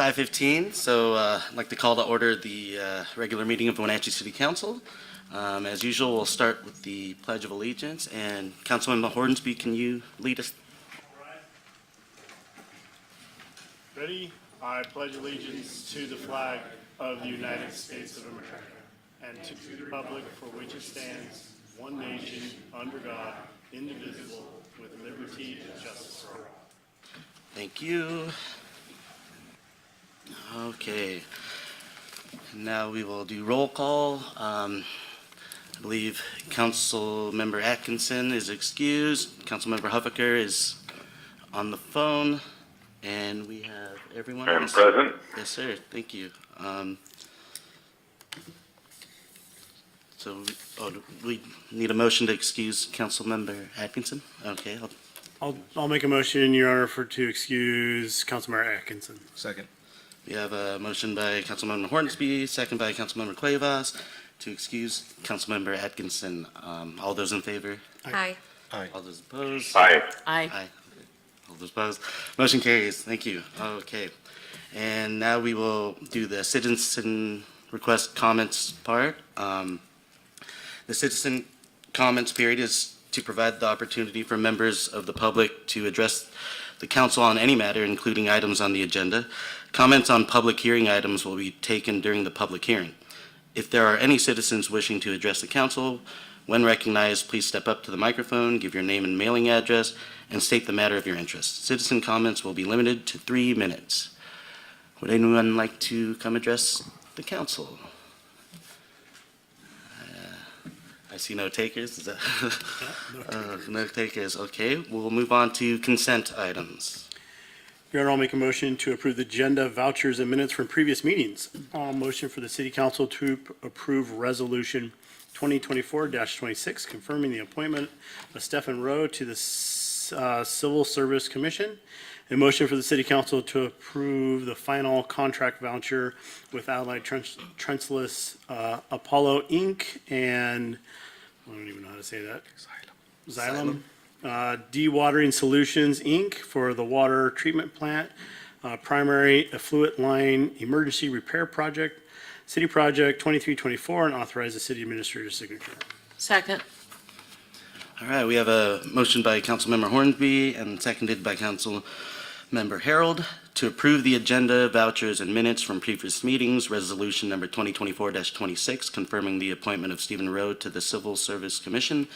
5:15, so I'd like to call to order the regular meeting of the Wenatchee City Council. As usual, we'll start with the Pledge of Allegiance, and Councilman Hornsby, can you lead us? Ready? I pledge allegiance to the flag of the United States of America and to the republic for which it stands, one nation, under God, indivisible, with liberty and justice for all. Thank you. Okay. Now we will do roll call. I believe Council Member Atkinson is excused. Council Member Huffaker is on the phone. And we have everyone I am else. present. Yes, sir. Thank you. Do we need a motion to excuse Council Member Atkinson? Okay. I'll make a motion, Your Honor, to excuse Councilmember Atkinson. Second. We have a motion by Councilmember Hornsby, second by Councilmember Cuevas, to excuse Councilmember Atkinson. All those in favor? Aye. Aye. All those opposed? Aye. Aye. Aye. All those opposed? Motion carries. Thank you. Okay. And now we will do the citizen request comments part. The citizen comments period is to provide the opportunity for members of the public to address the council on any matter, including items on the agenda. Comments on public hearing items will be taken during the public hearing. If there are any citizens wishing to address the council, when recognized, please step up to the microphone, give your name and mailing address, and state the matter of your interest. Citizen comments will be limited to 3 minutes. Would anyone like to come address the council? I see no takers. Is that no takers. Okay, we'll move on to consent items. Your Honor, I'll make a motion to approve the agenda, vouchers, and minutes from previous meetings. Motion for the City Council to approve Resolution 2024-26, confirming the appointment of Stephen Rowe to the Civil Service Commission. A motion for the City Council to approve the final contract voucher with Allied Trenchless Apollo Inc. and, I don't even know how to say that. Xylem. Dewatering Solutions Inc. for the water treatment plant, primary effluent line emergency repair project, City Project 2324, and authorize the city administrator's signature. Second. All right, we have a motion by Councilmember Hornsby and seconded by Councilmember Harold to approve the agenda, vouchers, and minutes from previous meetings, resolution number 2024-26, confirming the appointment of Stephen Rowe to the Civil Service Commission,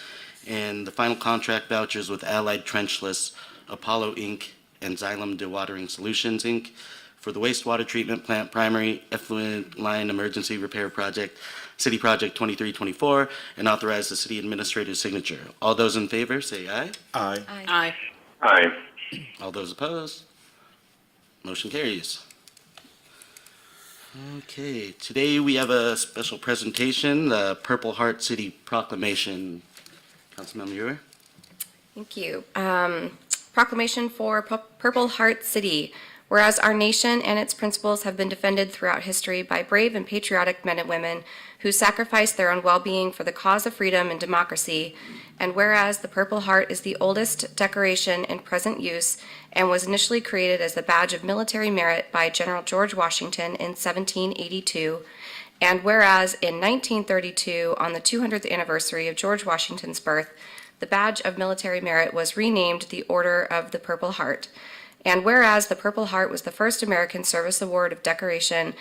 and the final contract vouchers with Allied Trenchless, Apollo Inc., and Xylem Dewatering Solutions Inc. for the wastewater treatment plant primary effluent line emergency repair project, City Project 2324, and authorize the city administrator's signature. All those in favor, say aye. Aye. Aye. Aye. All those opposed? Motion carries. Okay, today we have a special presentation, the Purple Heart City Proclamation. Councilmember Ewer. Thank you. Proclamation for Purple Heart City. Whereas our nation and its principles have been defended throughout history by brave and patriotic men and women who sacrificed their own well-being for the cause of freedom and democracy, and whereas the Purple Heart is the oldest decoration in present use and was initially created as the badge of military merit by General George Washington in 1782, and whereas in 1932, on the 200th anniversary of George Washington's birth, the badge of military merit was renamed the Order of the Purple Heart. And whereas the Purple Heart was the first American Service Award of Decoration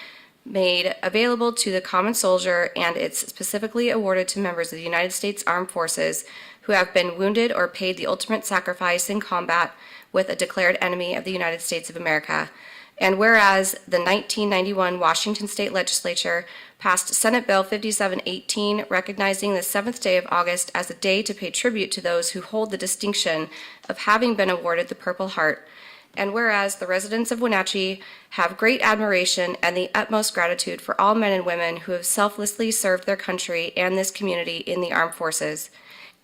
made available to the common soldier, and it's specifically awarded to members of the United States Armed Forces who have been wounded or paid the ultimate sacrifice in combat with a declared enemy of the United States of America. And whereas the 1991 Washington State Legislature passed Senate Bill 5718, recognizing the 7th day of August as a day to pay tribute to those who hold the distinction of having been awarded the Purple Heart. And whereas the residents of Wenatchee have great admiration and the utmost gratitude for all men and women who have selflessly served their country and this community in the armed forces.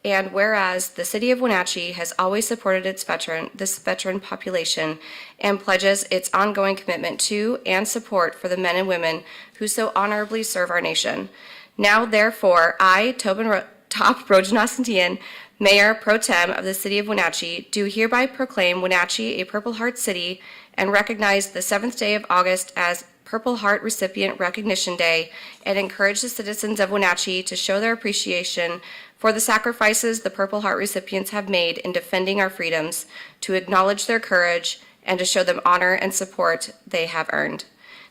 And whereas the city of Wenatchee has always supported this veteran population and pledges its ongoing commitment to and support for the men and women who so honorably serve our nation. Now, therefore, I, Top Brojanasantian, Mayor Pro Tem of the City of Wenatchee, do hereby proclaim Wenatchee a Purple Heart City and recognize the 7th day of August as Purple Heart Recipient Recognition Day, and encourage the citizens of Wenatchee to show their appreciation for the sacrifices the Purple Heart recipients have made in defending our freedoms, to acknowledge their courage, and to show them honor and support they have earned.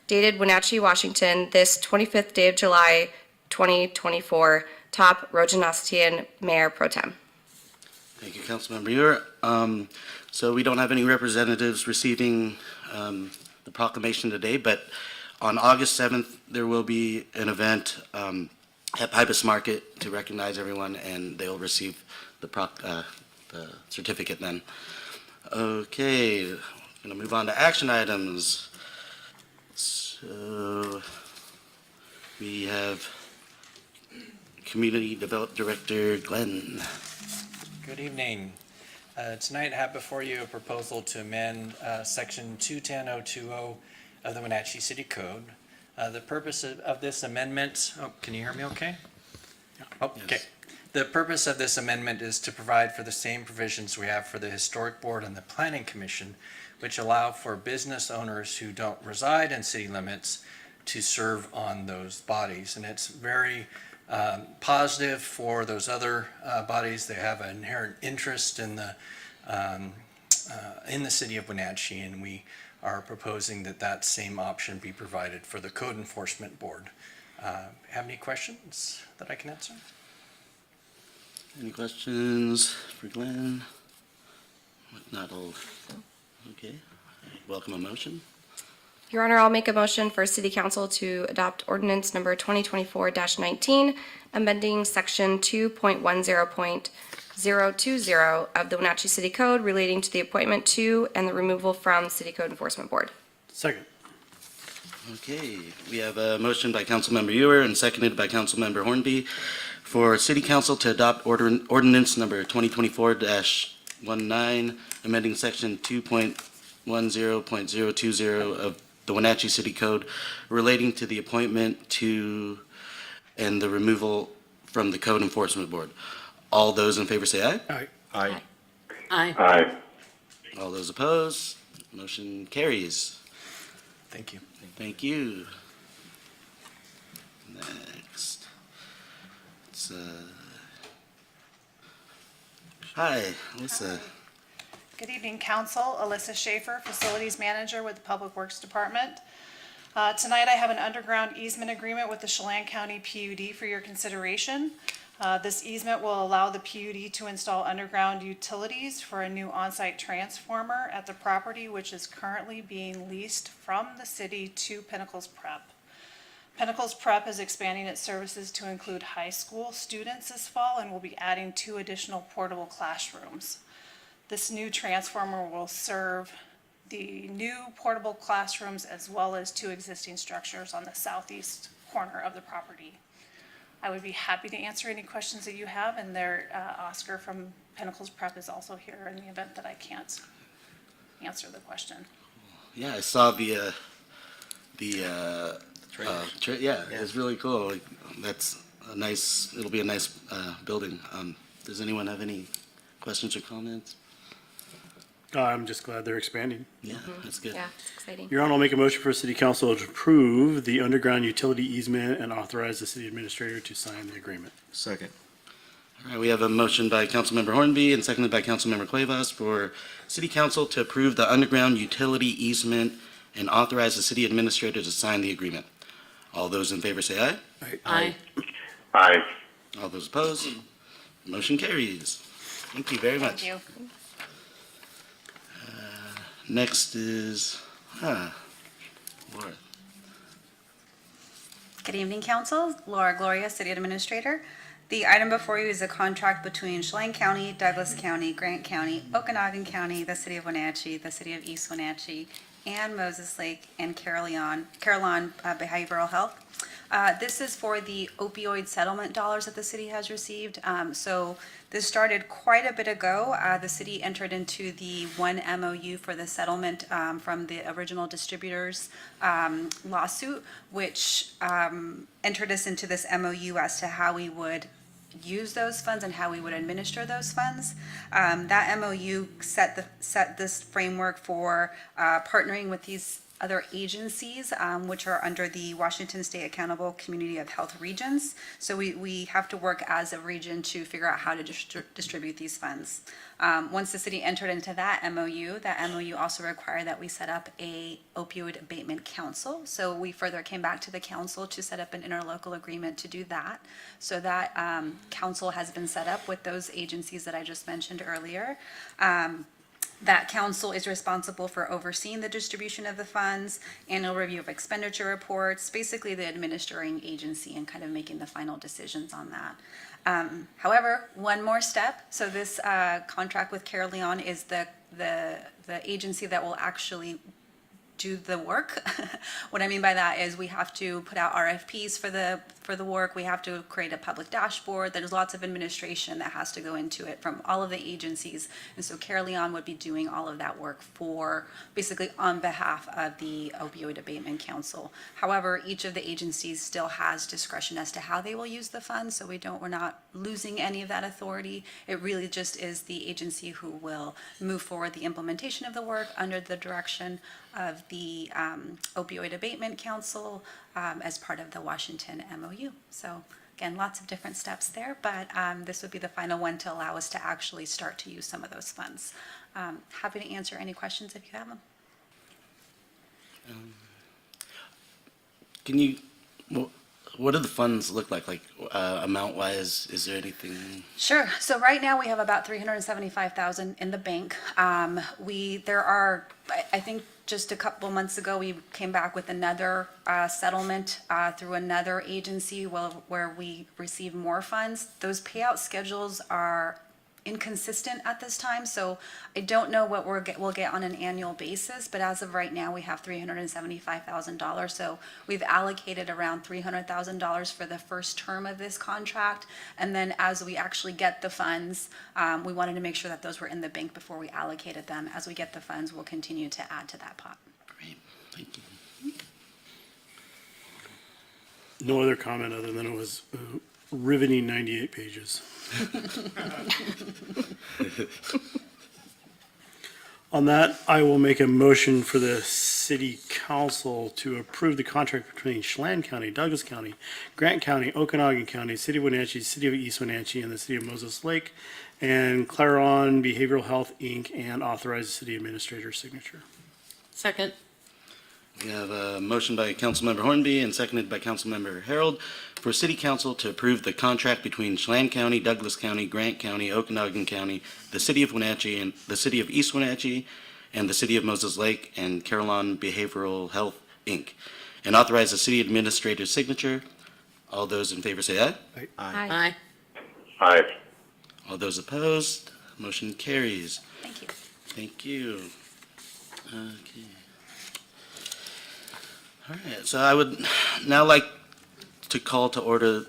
Dated Wenatchee, Washington, this 25th day of July, 2024. Top, Rogenostian Mayor Pro Tem. Thank you, Councilmember Ewer. So we don't have any representatives receiving the proclamation today, but on August 7th, there will be an event at Pybus Market to recognize everyone, and they'll receive the certificate then. Okay, going to move on to action items. So we have Community Development Director Glenn. Good evening. Tonight I have before you a proposal to amend Section 210020 of the Wenatchee City Code. The purpose of this amendment, can you hear me okay? Oh, okay. Yes. The purpose of this amendment is to provide for the same provisions we have for the Historic Board and the Planning Commission, which allow for business owners who don't reside in city limits to serve on those bodies. And it's very positive for those other bodies. They have an inherent interest in the city of Wenatchee, and we are proposing that that same option be provided for the Code Enforcement Board. Have any questions that I can answer? Any questions for Glenn? Not all. Okay. Welcome a motion. Your Honor, I'll make a motion for City Council to adopt ordinance number 2024-19, amending section 2.10.020 of the Wenatchee City Code relating to the appointment to and the removal from City Code Enforcement Board. Second. Okay, we have a motion by Councilmember Ewer and seconded by Councilmember Hornby for City Council to adopt ordinance number 2024-19, amending section 2.10.020 of the Wenatchee City Code relating to the appointment to and the removal from the Code Enforcement Board. All those in favor say aye. Aye. Aye. Aye. All those opposed, motion carries. Thank you. Thank you. Next. It's, hi, Alyssa. Good evening, Council. Alyssa Schaefer, Facilities Manager with the Public Works Department. Tonight I have an underground easement agreement with the Chelan County PUD for your consideration. This easement will allow the PUD to install underground utilities for a new on-site transformer at the property, which is currently being leased from the city to Pinnacles Prep. Pinnacles Prep is expanding its services to include high school students this fall and will be adding 2 additional portable classrooms. This new transformer will serve the new portable classrooms as well as 2 existing structures on the southeast corner of the property. I would be happy to answer any questions that you have, and Oscar from Pinnacles Prep is also here in the event that I can't answer the question. Yeah, I saw yeah, it's really cool. Like, that's a nice, it'll be a nice building. Does anyone have any questions or comments? I'm just glad they're expanding. Yeah, that's good. Yeah, it's exciting. Your Honor, I'll make a motion for City Council to approve the underground utility easement and authorize the city administrator to sign the agreement. Second. All right, we have a motion by Councilmember Hornby and seconded by Councilmember Cuevas for City Council to approve the underground utility easement and authorize the city administrator to sign the agreement. All those in favor say aye. Aye. Aye. All those opposed, motion carries. Thank you very much. Thank you. Next is, Laura. Good evening, Council. Laura Gloria, City Administrator. The item before you is a contract between Chelan County, Douglas County, Grant County, Okanagan County, the City of Wenatchee, the City of East Wenatchee, and Moses Lake and Carillon Behavioral Health. This is for the opioid settlement dollars that the city has received. So this started quite a bit ago. The city entered into the one MOU for the settlement from the original distributors lawsuit, which entered us into this MOU as to how we would use those funds and how we would administer those funds. That MOU set this framework for partnering with these other agencies, which are under the Washington State Accountable Community of Health Regions. So we have to work as a region to figure out how to distribute these funds. Once the city entered into that MOU also required that we set up a opioid abatement council. So we further came back to the council to set up an interlocal agreement to do that. So that council has been set up with those agencies that I just mentioned earlier. That council is responsible for overseeing the distribution of the funds, annual review of expenditure reports, basically the administering agency and kind of making the final decisions on that. However, one more step. So this contract with Carol Leon is the agency that will actually do the work. What I mean by that is we have to put out RFPs for the work. We have to create a public dashboard. There's lots of administration that has to go into it from all of the agencies. And so Carol Leon would be doing all of that work for basically on behalf of the Opioid Abatement Council. However, each of the agencies still has discretion as to how they will use the funds. So we're not losing any of that authority. It really just is the agency who will move forward the implementation of the work under the direction of the Opioid Abatement Council as part of the Washington MOU. So again, lots of different steps there, but this would be the final one to allow us to actually start to use some of those funds. Happy to answer any questions if you have them. Can you, what do the funds look like amount-wise? Is there anything? Sure. So right now we have about $375,000 in the bank. I think just a couple months ago, we came back with another settlement through another agency where we received more funds. Those payout schedules are inconsistent at this time, so I don't know what we'll get on an annual basis, but as of right now, we have $375,000. So we've allocated around $300,000 for the first term of this contract, and then as we actually get the funds, we wanted to make sure that those were in the bank before we allocated them. As we get the funds, we'll continue to add to that pot. Great, thank you. No other comment other than it was riveting 98 pages. On that, I will make a motion for the city council to approve the contract between Chelan County, Douglas County, Grant County, Okanogan County, City of Wenatchee, City of East Wenatchee, and the City of Moses Lake, and Claron Behavioral Health, Inc., and authorize the city administrator's signature. Second. We have a motion by Councilmember Hornby and seconded by Councilmember Harold for City Council to approve the contract between Chelan County, Douglas County, Grant County, Okanogan County, the City of Wenatchee, and the City of East Wenatchee, and the City of Moses Lake, and Carillon Behavioral Health, Inc., and authorize the city administrator's signature. All those in favor say aye. Aye. Aye. All those opposed, motion carries. Thank you. Thank you. Okay. All right, so I would now like to call to order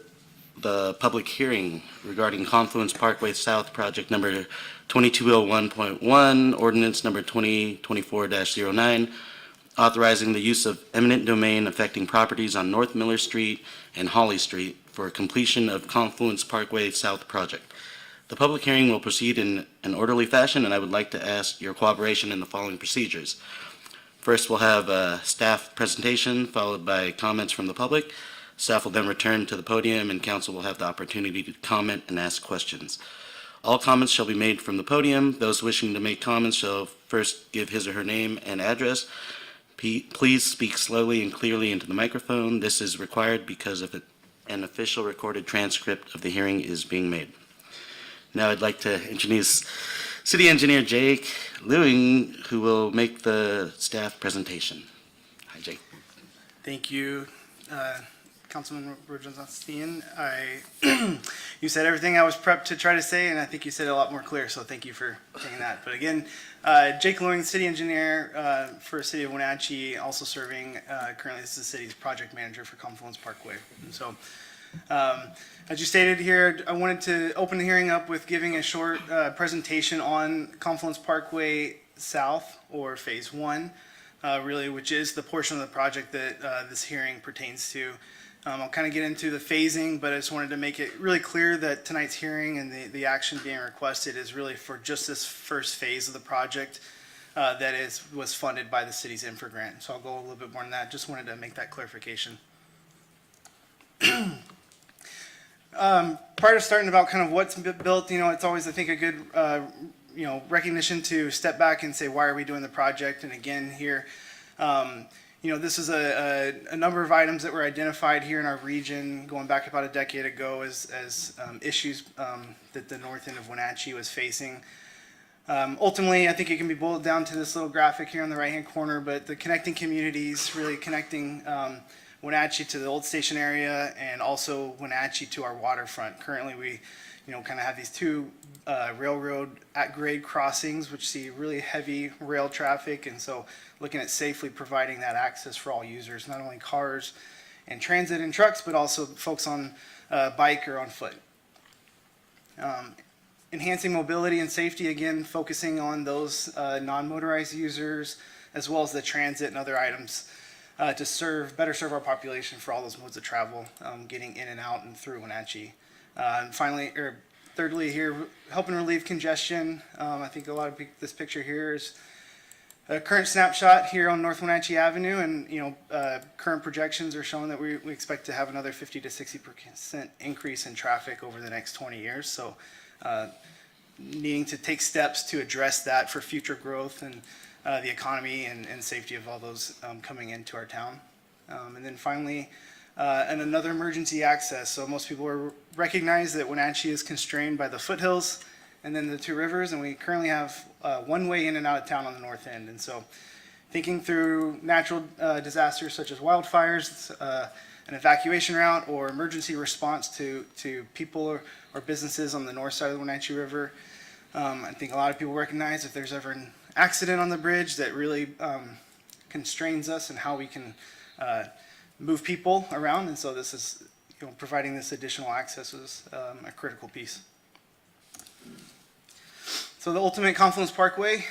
the public hearing regarding Confluence Parkway South project number 2201.1, ordinance number 2024-09, authorizing the use of eminent domain affecting properties on North Miller Street and Holly Street for completion of Confluence Parkway South project. The public hearing will proceed in an orderly fashion, and I would like to ask your cooperation in the following procedures. First, we'll have a staff presentation, followed by comments from the public. Staff will then return to the podium, and council will have the opportunity to comment and ask questions. All comments shall be made from the podium. Those wishing to make comments shall first give his or her name and address. Please speak slowly and clearly into the microphone. This is required because of an official recorded transcript of the hearing is being made. Now I'd like to introduce City Engineer Jake Lewing, who will make the staff presentation. Hi, Jake. Thank you, Councilman Rosenstein. You said everything I was prepped to try to say, and I think you said it a lot more clear, so thank you for saying that. But again, Jake Lewing, City Engineer for the City of Wenatchee, also serving currently as the city's project manager for Confluence Parkway. And so, as you stated here, I wanted to open the hearing up with giving a short presentation on Confluence Parkway South, or Phase 1, really, which is the portion of the project that this hearing pertains to. I'll kind of get into the phasing, but I just wanted to make it really clear that tonight's hearing and the action being requested is really for just this first phase of the project was funded by the city's infra grant. So I'll go a little bit more on that. Just wanted to make that clarification. Prior to starting about kind of what's built, it's always, I think, a good, recognition to step back and say, why are we doing the project? And again, here, this is a number of items that were identified here in our region going back about a decade ago as issues that the north end of Wenatchee was facing. Ultimately, I think it can be boiled down to this little graphic here on the right-hand corner, but the connecting communities, really connecting Wenatchee to the old station area and also Wenatchee to our waterfront. Currently, we kind of have these two railroad at-grade crossings, which see really heavy rail traffic, and so looking at safely providing that access for all users, not only cars and transit and trucks, but also folks on bike or on foot. Enhancing mobility and safety, again, focusing on those non-motorized users, as well as the transit and other items to better serve our population for all those modes of travel, getting in and out and through Wenatchee. And finally, or thirdly here, helping relieve congestion. I think a lot of this picture here is a current snapshot here on North Wenatchee Avenue, and current projections are showing that we expect to have another 50 to 60% increase in traffic over the next 20 years. So needing to take steps to address that for future growth and the economy and safety of all those coming into our town. And then finally, and another emergency access. So most people recognize that Wenatchee is constrained by the foothills and then the two rivers, and we currently have one way in and out of town on the north end. And so thinking through natural disasters such as wildfires, an evacuation route, or emergency response to people or businesses on the north side of the Wenatchee River, I think a lot of people recognize if there's ever an accident on the bridge that really constrains us and how we can move people around. And so this is, providing this additional access is a critical piece. So the ultimate Confluence Parkway,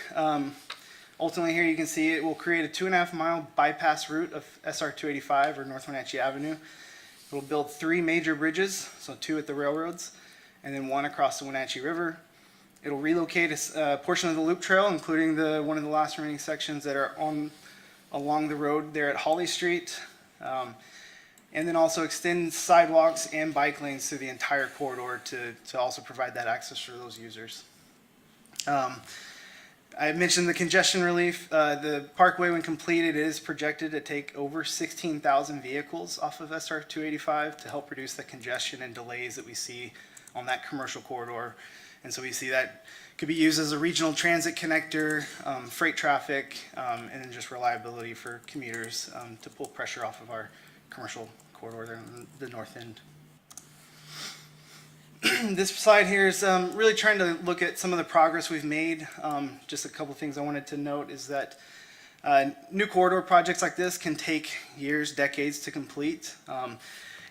ultimately here you can see it will create a 2.5 mile bypass route of SR 285 or North Wenatchee Avenue. It will build 3 major bridges, so 2 at the railroads, and then 1 across the Wenatchee River. It'll relocate a portion of the loop trail, including one of the last remaining sections that are along the road there at Holly Street, and then also extend sidewalks and bike lanes through the entire corridor to also provide that access for those users. I mentioned the congestion relief. The parkway, when completed, is projected to take over 16,000 vehicles off of SR 285 to help reduce the congestion and delays that we see on that commercial corridor. And so we see that could be used as a regional transit connector, freight traffic, and then just reliability for commuters to pull pressure off of our commercial corridor there on the north end. This slide here is really trying to look at some of the progress we've made. Just a couple things I wanted to note is that new corridor projects like this can take years, decades to complete.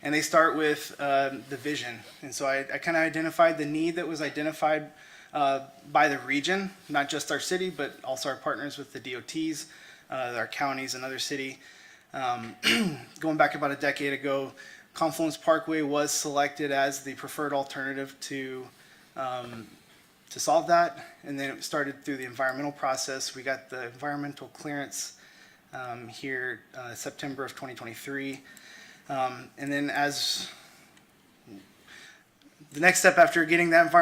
And they start with the vision. And so I kind of identified the need that was identified by the region, not just our city, but also our partners with the DOTs, our counties, and other city. Going back about a decade ago, Confluence Parkway was selected as the preferred alternative to solve that. And then it started through the environmental process. We got the environmental clearance here September of 2023. And then as the next step after getting that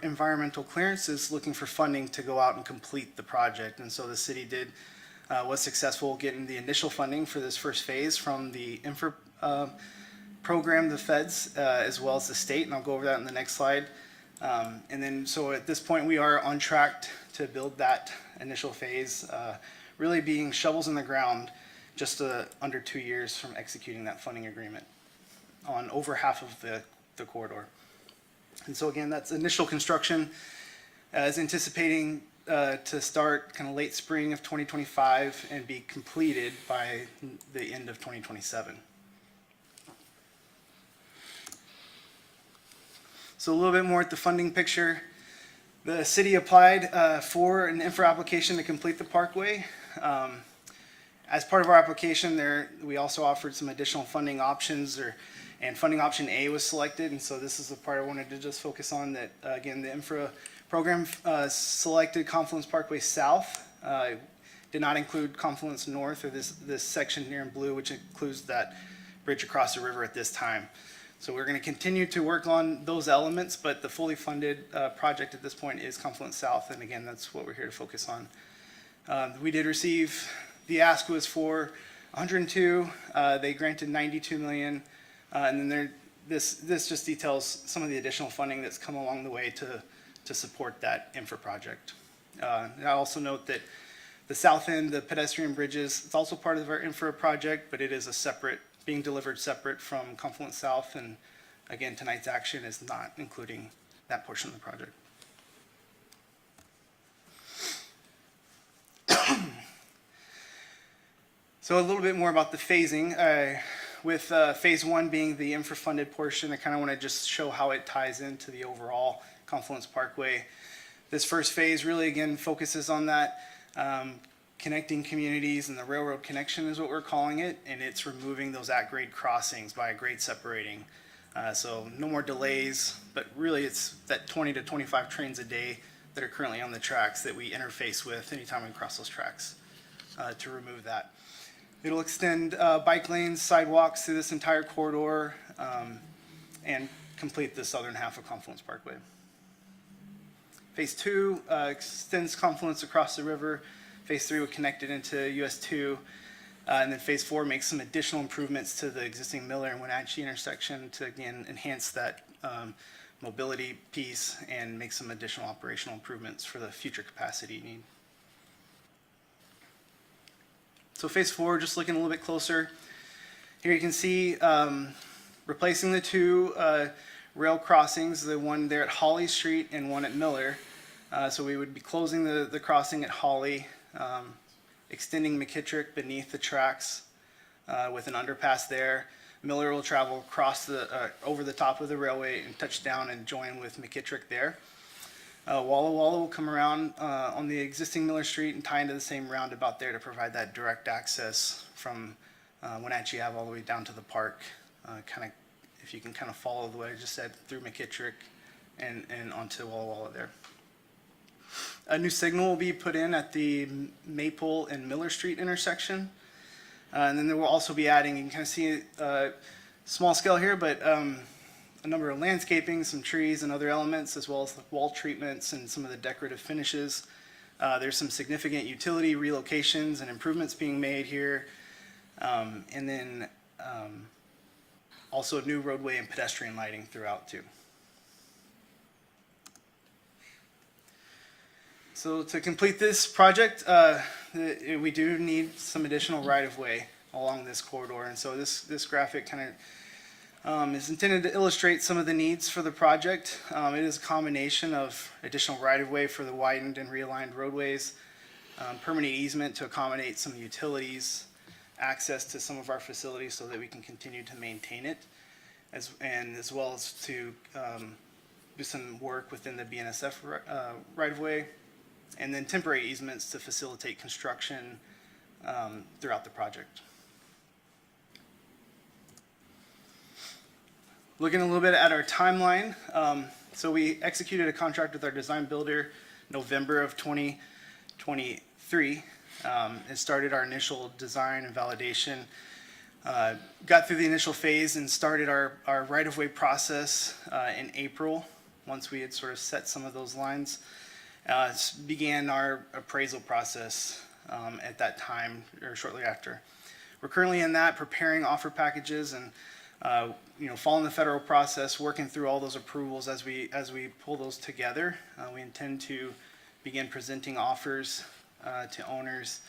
environmental clearance is looking for funding to go out and complete the project. And so the city was successful getting the initial funding for this first phase from the infra program, the feds, as well as the state, and I'll go over that in the next slide. And then, so at this point, we are on track to build that initial phase, really being shovels in the ground just under 2 years from executing that funding agreement on over half of the corridor. And so again, that's initial construction is anticipating to start kind of late spring of 2025 and be completed by the end of 2027. So a little bit more at the funding picture. The city applied for an infra application to complete the parkway. As part of our application there, we also offered some additional funding options and funding option A was selected. And so this is the part I wanted to just focus on that, again, the infra program selected Confluence Parkway South. Did not include Confluence North or this section here in blue, which includes that bridge across the river at this time. So we're going to continue to work on those elements, but the fully funded project at this point is Confluence South. And again, that's what we're here to focus on. We did receive, the ask was for 102, they granted 92 million. And then this just details some of the additional funding that's come along the way to support that infra project. And I also note that the south end, the pedestrian bridges, it's also part of our infra project, but it is being delivered separate from Confluence South. And again, tonight's action is not including that portion of the project. So a little bit more about the phasing. With phase one being the infra-funded portion, I kind of want to just show how it ties into the overall Confluence Parkway. This first phase really, again, focuses on that connecting communities, and the railroad connection is what we're calling it, and it's removing those at-grade crossings by grade separating. So no more delays, but really it's that 20 to 25 trains a day that are currently on the tracks that we interface with anytime we cross those tracks to remove that. It'll extend bike lanes, sidewalks through this entire corridor, and complete the southern half of Confluence Parkway. Phase two extends Confluence across the river. Phase three would connect it into US 2. And then phase four makes some additional improvements to the existing Miller and Wenatchee intersection to, again, enhance that mobility piece and make some additional operational improvements for the future capacity need. So phase four, just looking a little bit closer. Here you can see replacing the two rail crossings, the one there at Holly Street and one at Miller. So we would be closing the crossing at Holly, extending McKittrick beneath the tracks with an underpass there. Miller will travel across over the top of the railway and touch down and join with McKittrick there. Walla Walla will come around on the existing Miller Street and tie into the same roundabout there to provide that direct access from Wenatchee Ave all the way down to the park. If you can kind of follow the way I just said, through McKittrick and onto Walla Walla there. A new signal will be put in at the Maple and Miller Street intersection. And then there will also be adding, you can kind of see small scale here, but a number of landscaping, some trees and other elements, as well as wall treatments and some of the decorative finishes. There's some significant utility relocations and improvements being made here. And then also new roadway and pedestrian lighting throughout too. So to complete this project, we do need some additional right-of-way along this corridor. And so this graphic kind of is intended to illustrate some of the needs for the project. It is a combination of additional right-of-way for the widened and realigned roadways, permanent easement to accommodate some utilities, access to some of our facilities so that we can continue to maintain it, as well as to do some work within the BNSF right-of-way, and then temporary easements to facilitate construction throughout the project. Looking a little bit at our timeline, so we executed a contract with our design builder November of 2023 and started our initial design and validation. Got through the initial phase and started our right-of-way process in April, once we had sort of set some of those lines. Began our appraisal process at that time, or shortly after. We're currently in that, preparing offer packages and following the federal process, working through all those approvals as we pull those together. We intend to begin presenting offers to owners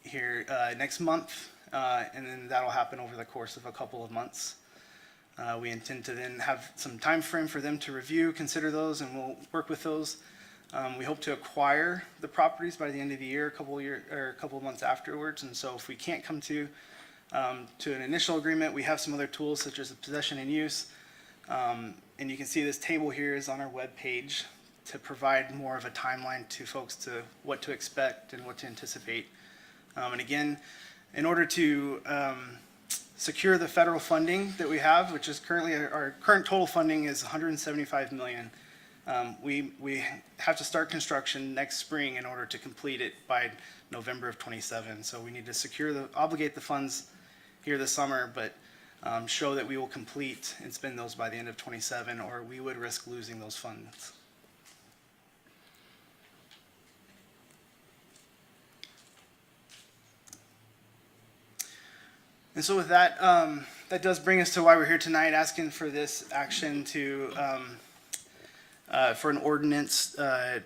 here next month, and then that'll happen over the course of a couple of months. We intend to then have some time frame for them to review, consider those, and we'll work with those. We hope to acquire the properties by the end of the year, a couple of months afterwards. And so if we can't come to an initial agreement, we have some other tools such as possession and use. And you can see this table here is on our webpage to provide more of a timeline to folks to what to expect and what to anticipate. And again, in order to secure the federal funding that we have, which is currently, our current total funding is $175 million. We have to start construction next spring in order to complete it by November of '27. So we need to obligate the funds here this summer, but show that we will complete and spend those by the end of '27, or we would risk losing those funds. And so with that, that does bring us to why we're here tonight, asking for this action for an ordinance to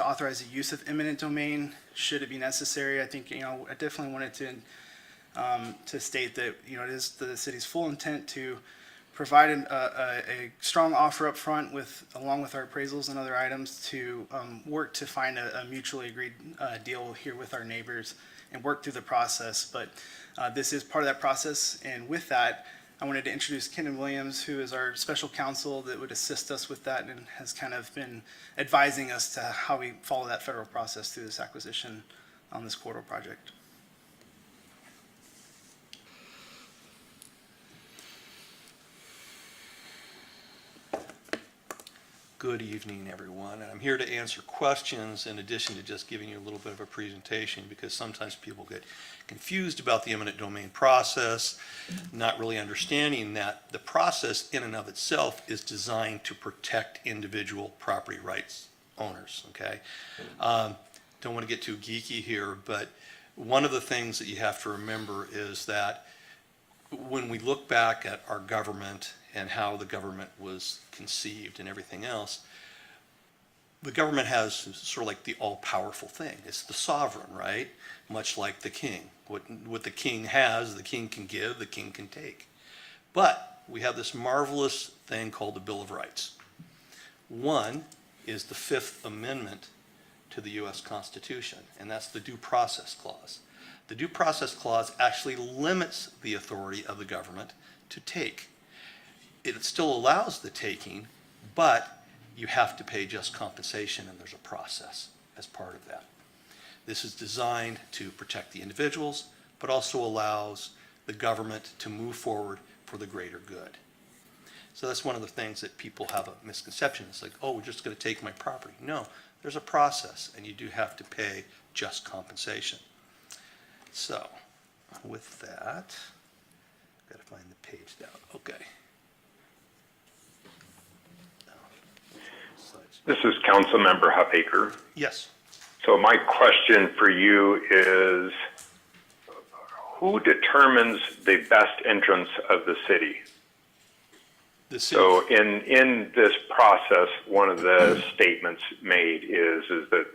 authorize the use of eminent domain, should it be necessary. I think, I definitely wanted to state that, it is the city's full intent to provide a strong offer up front along with our appraisals and other items to work to find a mutually agreed deal here with our neighbors and work through the process. But this is part of that process, and with that, I wanted to introduce Kenan Williams, who is our special counsel that would assist us with that and has kind of been advising us to how we follow that federal process through this acquisition on this corridor project. Good evening, everyone. And I'm here to answer questions in addition to just giving you a little bit of a presentation, because sometimes people get confused about the eminent domain process, not really understanding that the process in and of itself is designed to protect individual property rights owners, okay? Don't want to get too geeky here, but one of the things that you have to remember is that when we look back at our government and how the government was conceived and everything else, the government has sort of like the all-powerful thing. It's the sovereign, right? Much like the king. What the king has, the king can give, the king can take. But we have this marvelous thing called the Bill of Rights. One is the Fifth Amendment to the U.S. Constitution, and that's the Due Process Clause. The Due Process Clause actually limits the authority of the government to take. It still allows the taking, but you have to pay just compensation, and there's a process as part of that. This is designed to protect the individuals, but also allows the government to move forward for the greater good. So that's one of the things that people have a misconception. It's like, oh, we're just going to take my property. No, there's a process, and you do have to pay just compensation. So with that, got to find the page down. Okay. This is Councilmember Huffaker. Yes. So my question for you is, who determines the best entrance of the city? The city. So in this process, one of the statements made is that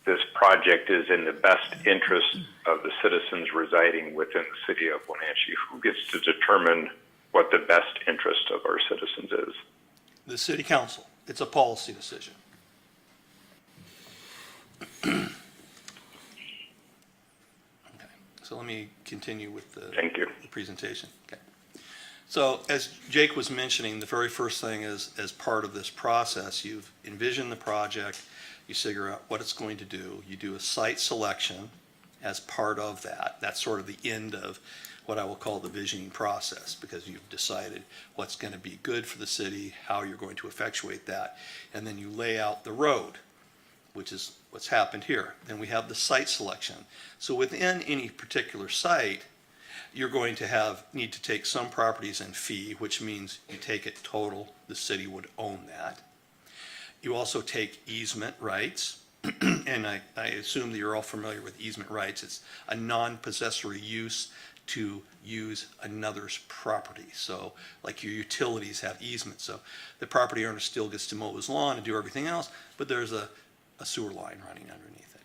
this project is in the best interest of the citizens residing within the city of Wenatchee. Who gets to determine what the best interest of our citizens is? The city council. It's a policy decision. Okay. So let me continue with the presentation. Okay. So as Jake was mentioning, the very first thing is, as part of this process, you've envisioned the project, you figure out what it's going to do, you do a site selection as part of that. That's sort of the end of what I will call the visioning process, because you've decided what's going to be good for the city, how you're going to effectuate that, and then you lay out the road, which is what's happened here. Then we have the site selection. So within any particular site, you're going to need to take some properties in fee, which means you take it total, the city would own that. You also take easement rights, and I assume that you're all familiar with easement rights. It's a non-possessory use to use another's property. So like your utilities have easements. So the property owner still gets to mow his lawn and do everything else, but there's a sewer line running underneath it.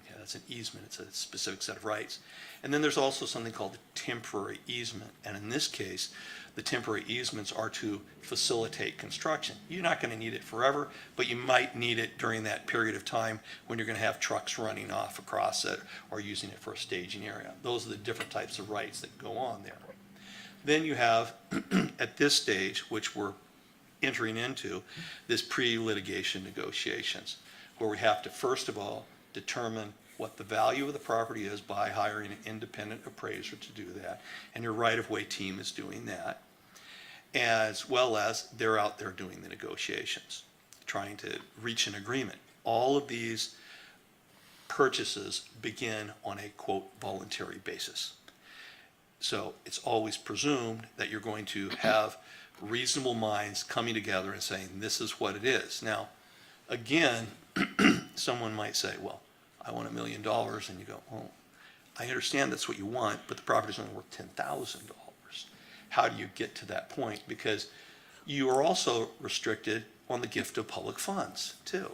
Okay, that's an easement. It's a specific set of rights. And then there's also something called the temporary easement. And in this case, the temporary easements are to facilitate construction. You're not going to need it forever, but you might need it during that period of time when you're going to have trucks running off across it or using it for a staging area. Those are the different types of rights that go on there. Then you have, at this stage, which we're entering into, this pre-litigation negotiations, where we have to, first of all, determine what the value of the property is by hiring an independent appraiser to do that, and your right-of-way team is doing that, as well as they're out there doing the negotiations, trying to reach an agreement. All of these purchases begin on a, quote, voluntary basis. So it's always presumed that you're going to have reasonable minds coming together and saying, this is what it is. Now, again, someone might say, well, I want $1 million, and you go, well, I understand that's what you want, but the property's only worth $10,000. How do you get to that point? Because you are also restricted on the gift of public funds, too.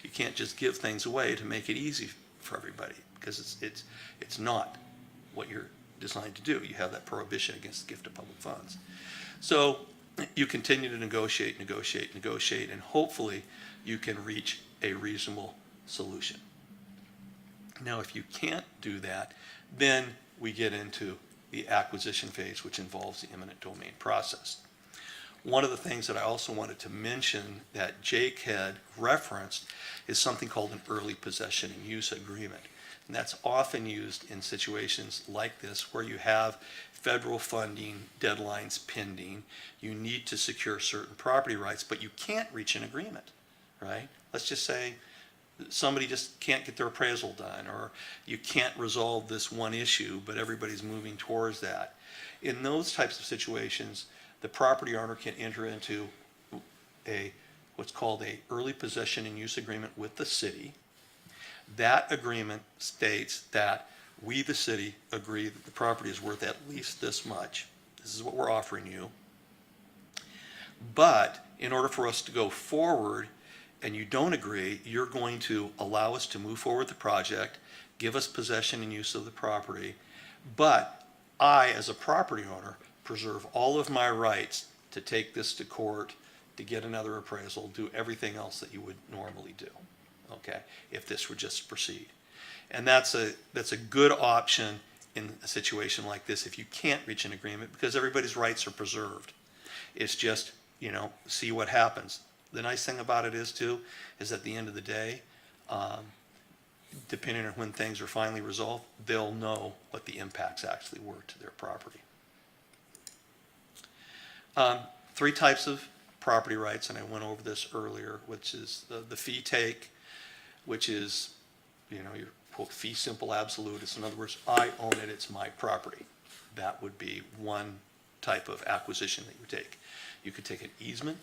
You can't just give things away to make it easy for everybody, because it's not what you're designed to do. You have that prohibition against the gift of public funds. So you continue to negotiate, and hopefully you can reach a reasonable solution. Now, if you can't do that, then we get into the acquisition phase, which involves the eminent domain process. One of the things that I also wanted to mention that Jake had referenced is something called an early possession and use agreement. And that's often used in situations like this where you have federal funding deadlines pending. You need to secure certain property rights, but you can't reach an agreement, right? Let's just say somebody just can't get their appraisal done, or you can't resolve this one issue, but everybody's moving towards that. In those types of situations, the property owner can enter into what's called a early possession and use agreement with the city. That agreement states that we, the city, agree that the property is worth at least this much. This is what we're offering you. But in order for us to go forward, and you don't agree, you're going to allow us to move forward the project, give us possession and use of the property, but I, as a property owner, preserve all of my rights to take this to court, to get another appraisal, do everything else that you would normally do, okay, if this were just to proceed. And that's a good option in a situation like this if you can't reach an agreement, because everybody's rights are preserved. It's just, see what happens. The nice thing about it is, too, is at the end of the day, depending on when things are finally resolved, they'll know what the impacts actually were to their property. 3 types of property rights, and I went over this earlier, which is the fee take, which is, your quote, fee simple absolute. It's, in other words, I own it, it's my property. That would be one type of acquisition that you take. You could take an easement.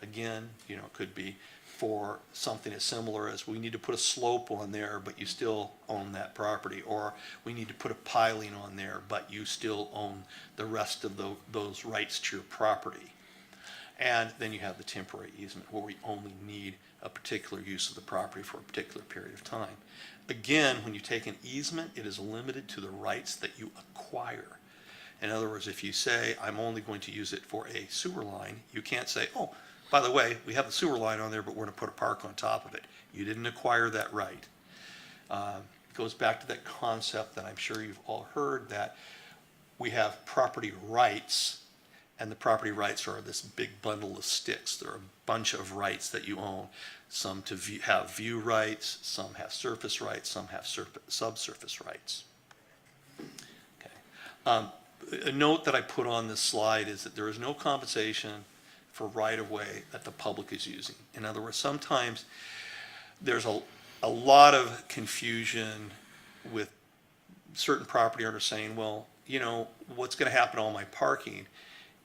Again, it could be for something as similar as we need to put a slope on there, but you still own that property, or we need to put a piling on there, but you still own the rest of those rights to your property. And then you have the temporary easement, where we only need a particular use of the property for a particular period of time. Again, when you take an easement, it is limited to the rights that you acquire. In other words, if you say, I'm only going to use it for a sewer line, you can't say, oh, by the way, we have the sewer line on there, but we're going to put a park on top of it. You didn't acquire that right. It goes back to that concept that I'm sure you've all heard, that we have property rights, and the property rights are this big bundle of sticks. There are a bunch of rights that you own. Some have view rights, some have surface rights, some have subsurface rights. Okay. A note that I put on this slide is that there is no compensation for right-of-way that the public is using. In other words, sometimes there's a lot of confusion with certain property owners saying, well, what's going to happen to all my parking?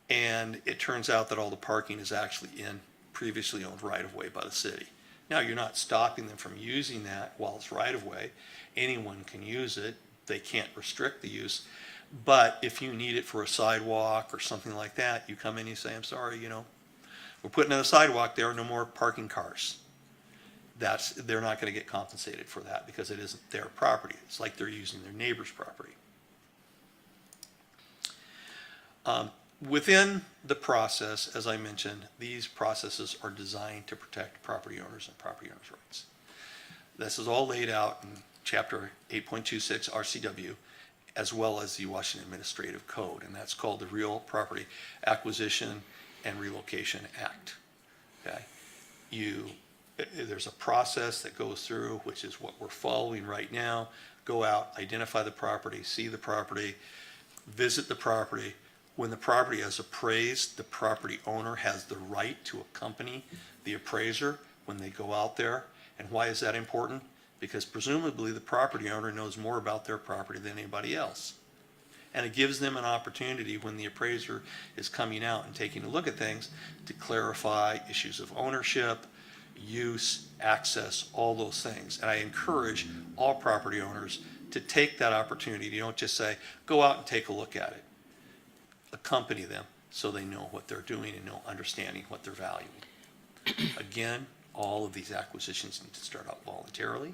And it turns out that all the parking is actually in previously owned right-of-way by the city. Now, you're not stopping them from using that while it's right-of-way. Anyone can use it. They can't restrict the use. But if you need it for a sidewalk or something like that, you come in and you say, I'm sorry, we're putting in a sidewalk, there are no more parking cars. They're not going to get compensated for that because it isn't their property. It's like they're using their neighbor's property. Within the process, as I mentioned, these processes are designed to protect property owners and property owners' rights. This is all laid out in Chapter 8.26 RCW, as well as the Washington Administrative Code, and that's called the Real Property Acquisition and Relocation Act. Okay, you There's a process that goes through, which is what we're following right now. Go out, identify the property, see the property, visit the property. When the property is appraised, the property owner has the right to accompany the appraiser when they go out there. And why is that important? Because presumably the property owner knows more about their property than anybody else. And it gives them an opportunity when the appraiser is coming out and taking a look at things to clarify issues of ownership, use, access, all those things. And I encourage all property owners to take that opportunity. You don't just say, go out and take a look at it. Accompany them so they know what they're doing and know understanding what they're valuing. Again, all of these acquisitions need to start out voluntarily.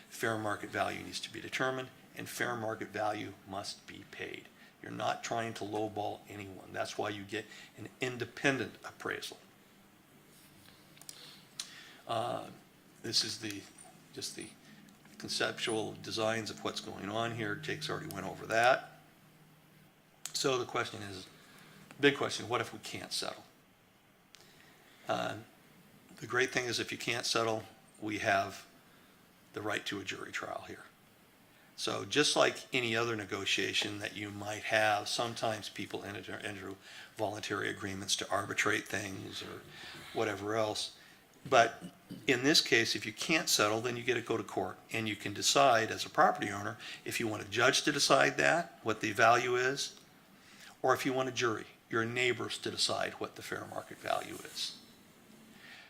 Fair market value needs to be determined, and fair market value must be paid. You're not trying to lowball anyone. That's why you get an independent appraisal. This is just the conceptual designs of what's going on here. Jake's already went over that. So the question is, big question, what if we can't settle? The great thing is if you can't settle, we have the right to a jury trial here. So just like any other negotiation that you might have, sometimes people enter voluntary agreements to arbitrate things or whatever else. But in this case, if you can't settle, then you get to go to court, and you can decide as a property owner if you want a judge to decide that, what the value is, or if you want a jury, your neighbors, to decide what the fair market value is.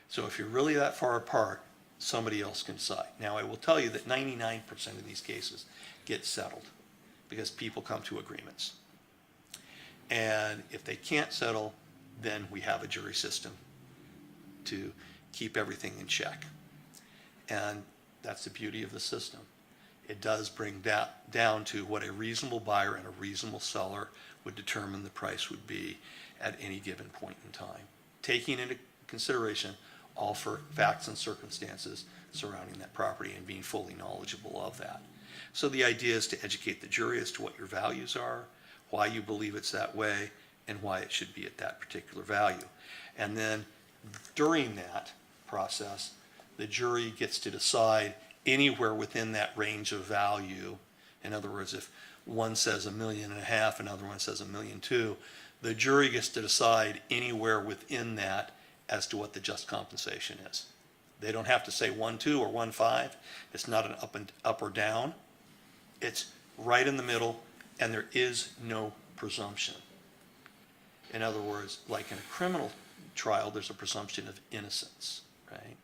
So if you're really that far apart, somebody else can decide. Now, I will tell you that 99% of these cases get settled because people come to agreements. And if they can't settle, then we have a jury system to keep everything in check. And that's the beauty of the system. It does bring that down to what a reasonable buyer and a reasonable seller would determine the price would be at any given point in time, taking into consideration all for facts and circumstances surrounding that property and being fully knowledgeable of that. So the idea is to educate the jury as to what your values are, why you believe it's that way, and why it should be at that particular value. And then during that process, the jury gets to decide anywhere within that range of value. In other words, if one says $1.5 million, another one says $1.2 million, the jury gets to decide anywhere within that as to what the just compensation is. They don't have to say 1.2 or 1.5. It's not an up or down. It's right in the middle, and there is no presumption. In other words, like in a criminal trial, there's a presumption of innocence, right?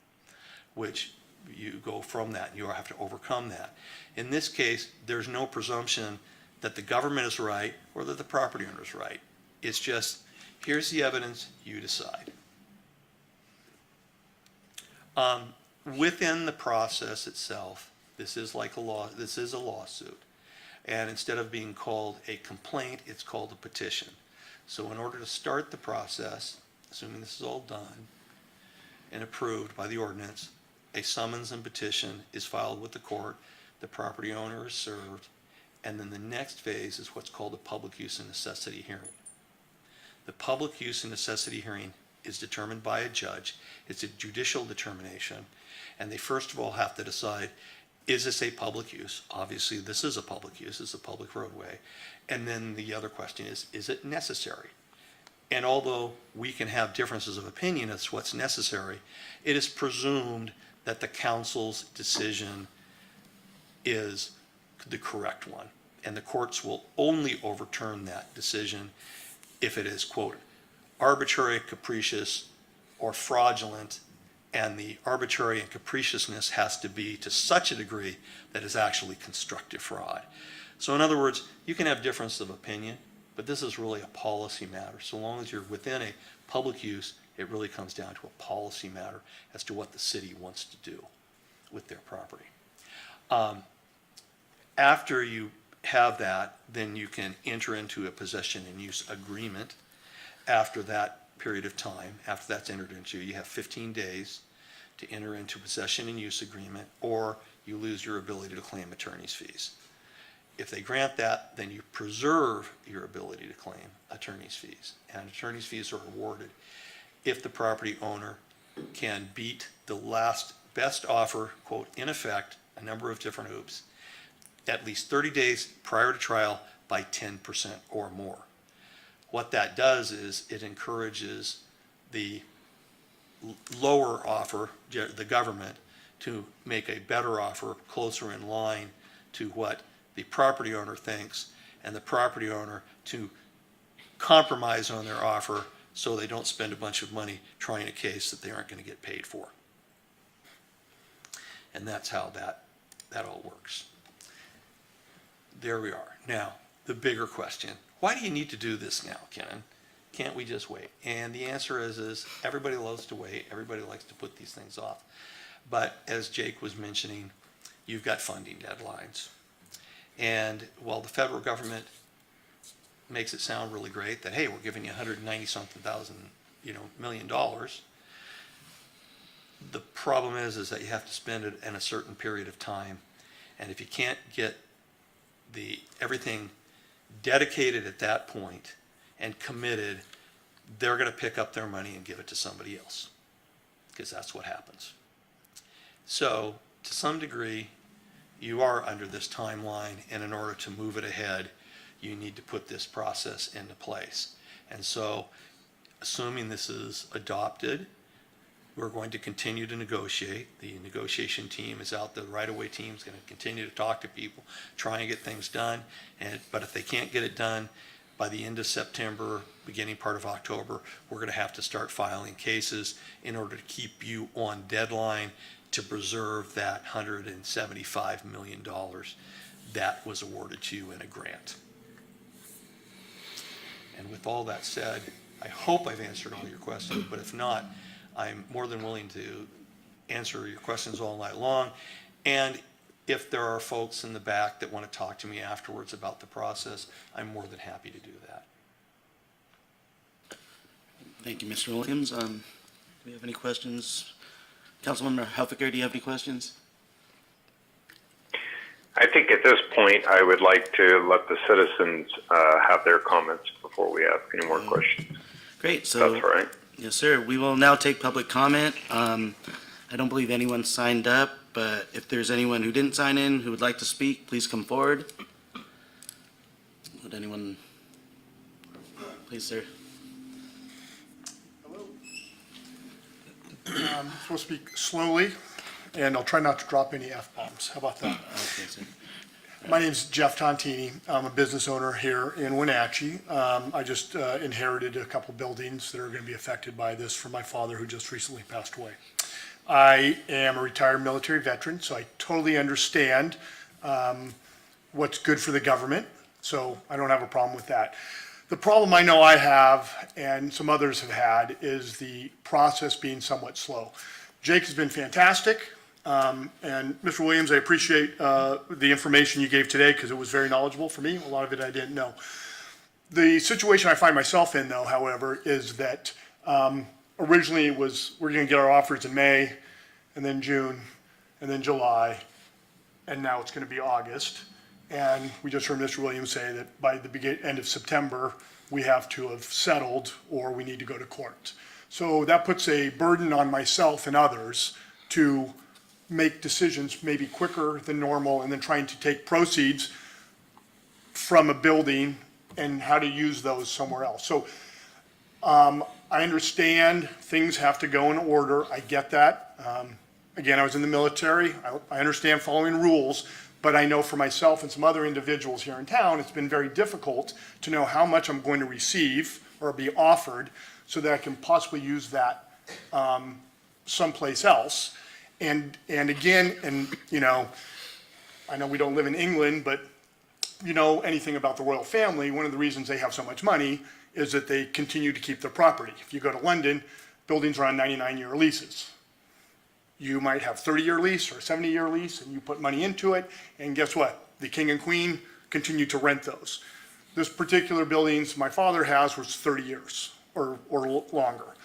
Which you go from that, and you have to overcome that. In this case, there's no presumption that the government is right or that the property owner is right. It's just, here's the evidence, you decide. Within the process itself, this is like a lawsuit. And instead of being called a complaint, it's called a petition. So in order to start the process, assuming this is all done and approved by the ordinance, a summons and petition is filed with the court, the property owner is served, and then the next phase is what's called a public use and necessity hearing. The public use and necessity hearing is determined by a judge. It's a judicial determination, and they first of all have to decide, is this a public use? Obviously, this is a public use, it's a public roadway. And then the other question is it necessary? And although we can have differences of opinion as to what's necessary, it is presumed that the council's decision is the correct one. And the courts will only overturn that decision if it is, quote, arbitrary, capricious, or fraudulent, and the arbitrary and capriciousness has to be to such a degree that is actually constructive fraud. So in other words, you can have difference of opinion, but this is really a policy matter. So long as you're within a public use, it really comes down to a policy matter as to what the city wants to do with their property. After you have that, then you can enter into a possession and use agreement. After that period of time, after that's entered into, you have 15 days to enter into possession and use agreement, or you lose your ability to claim attorney's fees. If they grant that, then you preserve your ability to claim attorney's fees, and attorney's fees are awarded if the property owner can beat the last best offer, quote, in effect, a number of different hoops, at least 30 days prior to trial by 10% or more. What that does is it encourages the lower offer, the government, to make a better offer closer in line to what the property owner thinks, and the property owner to compromise on their offer so they don't spend a bunch of money trying a case that they aren't going to get paid for. And that's how that all works. There we are. Now, the bigger question, why do you need to do this now, Ken? Can't we just wait? And the answer is everybody loves to wait. Everybody likes to put these things off. But as Jake was mentioning, you've got funding deadlines. And while the federal government makes it sound really great that, hey, we're giving you 190-something thousand, $1 million, the problem is that you have to spend it in a certain period of time. And if you can't get everything dedicated at that point and committed, they're going to pick up their money and give it to somebody else, because that's what happens. So to some degree, you are under this timeline, and in order to move it ahead, you need to put this process into place. And so, assuming this is adopted, we're going to continue to negotiate. The negotiation team is out, the right-of-way team is going to continue to talk to people, try and get things done. But if they can't get it done by the end of September, beginning part of October, we're going to have to start filing cases in order to keep you on deadline to preserve that $175 million that was awarded to you in a grant. And with all that said, I hope I've answered all your questions, but if not, I'm more than willing to answer your questions all night long. And if there are folks in the back that want to talk to me afterwards about the process, I'm more than happy to do that. Thank you, Mr. Williams. Do we have any questions? Councilmember Helfiger, do you have any questions? I think at this point, I would like to let the citizens have their comments before we ask any more questions. Great. So That's all right. yes, sir. We will now take public comment. I don't believe anyone signed up, but if there's anyone who didn't sign in who would like to speak, please come forward. Would anyone, please, sir? I'm supposed to speak slowly, and I'll try not to drop any F-bombs. How about that? Okay, sir. My name's Jeff Tontini. I'm a business owner here in Wenatchee. I just inherited a couple buildings that are going to be affected by this from my father, who just recently passed away. I am a retired military veteran, so I totally understand what's good for the government, so I don't have a problem with that. The problem I know I have, and some others have had, is the process being somewhat slow. Jake has been fantastic. And Mr. Williams, I appreciate the information you gave today, because it was very knowledgeable for me. A lot of it I didn't know. The situation I find myself in, though, however, is that originally it was, we're going to get our offers in May, and then June, and then July, and now it's going to be August. And we just heard Mr. Williams say that by the end of September, we have to have settled, or we need to go to court. So that puts a burden on myself and others to make decisions maybe quicker than normal, and then trying to take proceeds from a building and how to use those somewhere else. So I understand things have to go in order. I get that. Again, I was in the military. I understand following rules, but I know for myself and some other individuals here in town, it's been very difficult to know how much I'm going to receive or be offered so that I can possibly use that someplace else. And again, I know we don't live in England, but you know anything about the royal family, one of the reasons they have so much money is that they continue to keep their property. If you go to London, buildings are on 99-year leases. You might have 30-year lease or 70-year lease, and you put money into it, and guess what? The king and queen continue to rent those. This particular buildings my father has was 30 years or longer.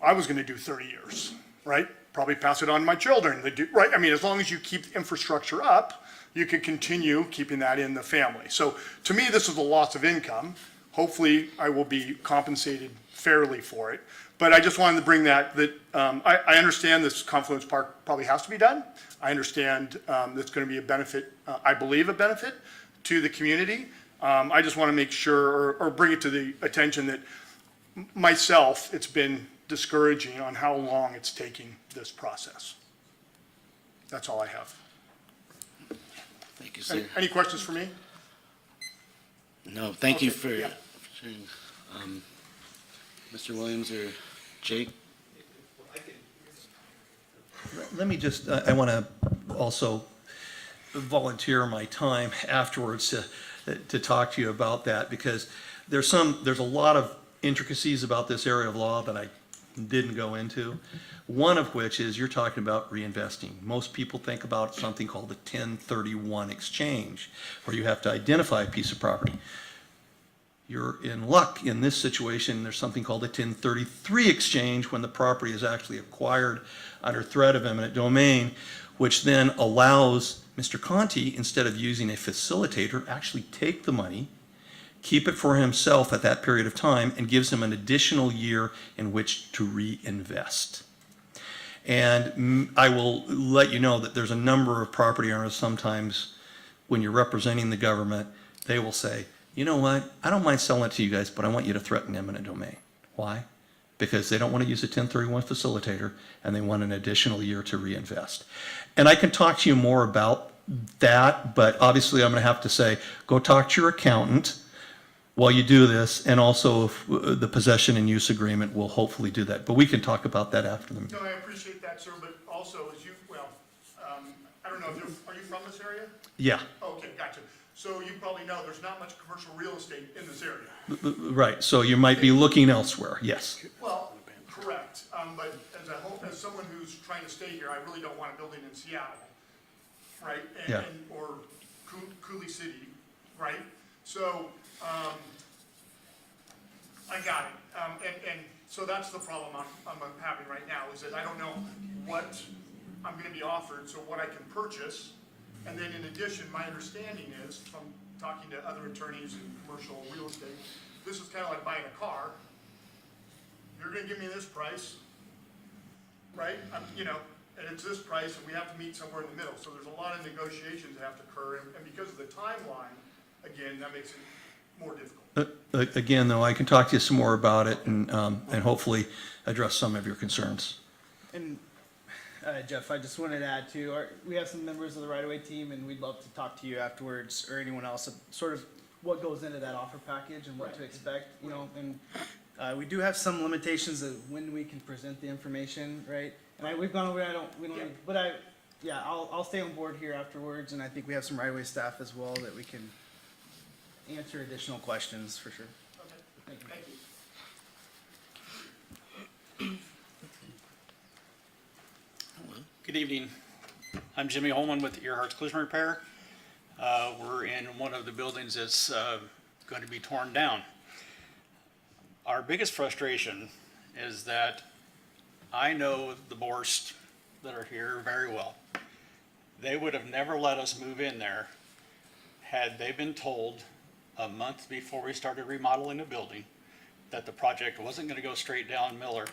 I was gonna do 30 years, right? Probably pass it on to my children, right? I mean, as long as you keep the infrastructure up, you can continue keeping that in the family. So to me, this is a loss of income, Hopefully, I will be compensated fairly for it. But I just wanted to bring that I understand this Confluence Park probably has to be done. I understand that's going to be a benefit, I believe a benefit to the community. I just want to make sure or bring it to the attention that myself, it's been discouraging on how long it's taking this process. That's all I have. Thank you, sir. Any questions for me? No, thank you for yeah. sharing. Mr. Williams or Jake? Let me just, I want to also volunteer my time afterwards to talk to you about that, because there's a lot of intricacies about this area of law that I didn't go into. One of which is you're talking about reinvesting. Most people think about something called the 1031 exchange, where you have to identify a piece of property. You're in luck in this situation. There's something called a 1033 exchange when the property is actually acquired under threat of eminent domain, which then allows Mr. Conti, instead of using a facilitator, actually take the money, keep it for himself at that period of time, and gives him an additional year in which to reinvest. And I will let you know that there's a number of property owners sometimes, when you're representing the government, they will say, you know what, I don't mind selling it to you guys, but I want you to threaten eminent domain. Why? Because they don't want to use a 1031 facilitator, and they want an additional year to reinvest. And I can talk to you more about that, but obviously I'm going to have to say, go talk to your accountant while you do this, and also if the possession and use agreement will hopefully do that. But we can talk about that after the meeting. No, I appreciate that, sir, but also as you, I don't know, are you from this area? Yeah, Okay, gotcha. So you probably know there's not much commercial real estate in this area. right. So you might be looking elsewhere, yes. Well, correct, but as someone who's trying to stay here, I really don't want a building in Seattle, right? Yeah. Or Cooley City, right? So, I got it. And so that's the problem I'm having right now, is that I don't know what I'm gonna be offered, so what I can purchase. And then in addition, my understanding is, from talking to other attorneys in commercial real estate, this is kind of like buying a car. You're gonna give me this price, right? And it's this price, and we have to meet somewhere in the middle. So there's a lot of negotiations that have to occur, and because of the timeline, again, that makes it more difficult. Again, though, I can talk to you some more about it and hopefully address some of your concerns. And Jeff, I just wanted to add too, we have some members of the right-of-way team, and we'd love to talk to you afterwards, or anyone else, sort of what goes into that offer package and what to expect, and we do have some limitations of when we can present the information, right? And we've gone over, I'll stay on board here afterwards, and I think we have some right-of-way staff as well that we can answer additional questions for sure. Okay, thank you. Good evening. I'm Jimmy Holman with Earhart's Collision Repair. We're in one of the buildings that's going to be torn down. Our biggest frustration is that I know the Borst that are here very well. They would have never let us move in there had they been told a month before we started remodeling the building that the project wasn't going to go straight down Miller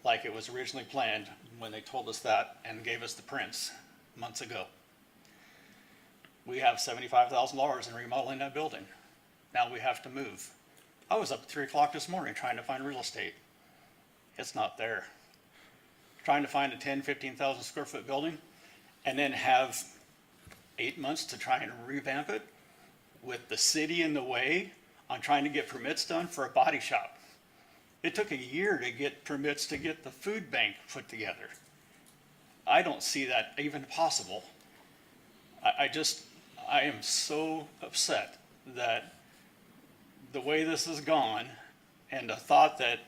like it was originally planned, when they told us that and gave us the prints months ago. We have $75,000 in remodeling that building. Now we have to move. I was up at 3 o'clock this morning trying to find real estate. It's not there. Trying to find a 10, 15,000 square foot building and then have 8 months to try and revamp it with the city in the way on trying to get permits done for a body shop. It took a year to get permits to get the food bank put together. I don't see that even possible. I am so upset that the way this has gone, and the thought that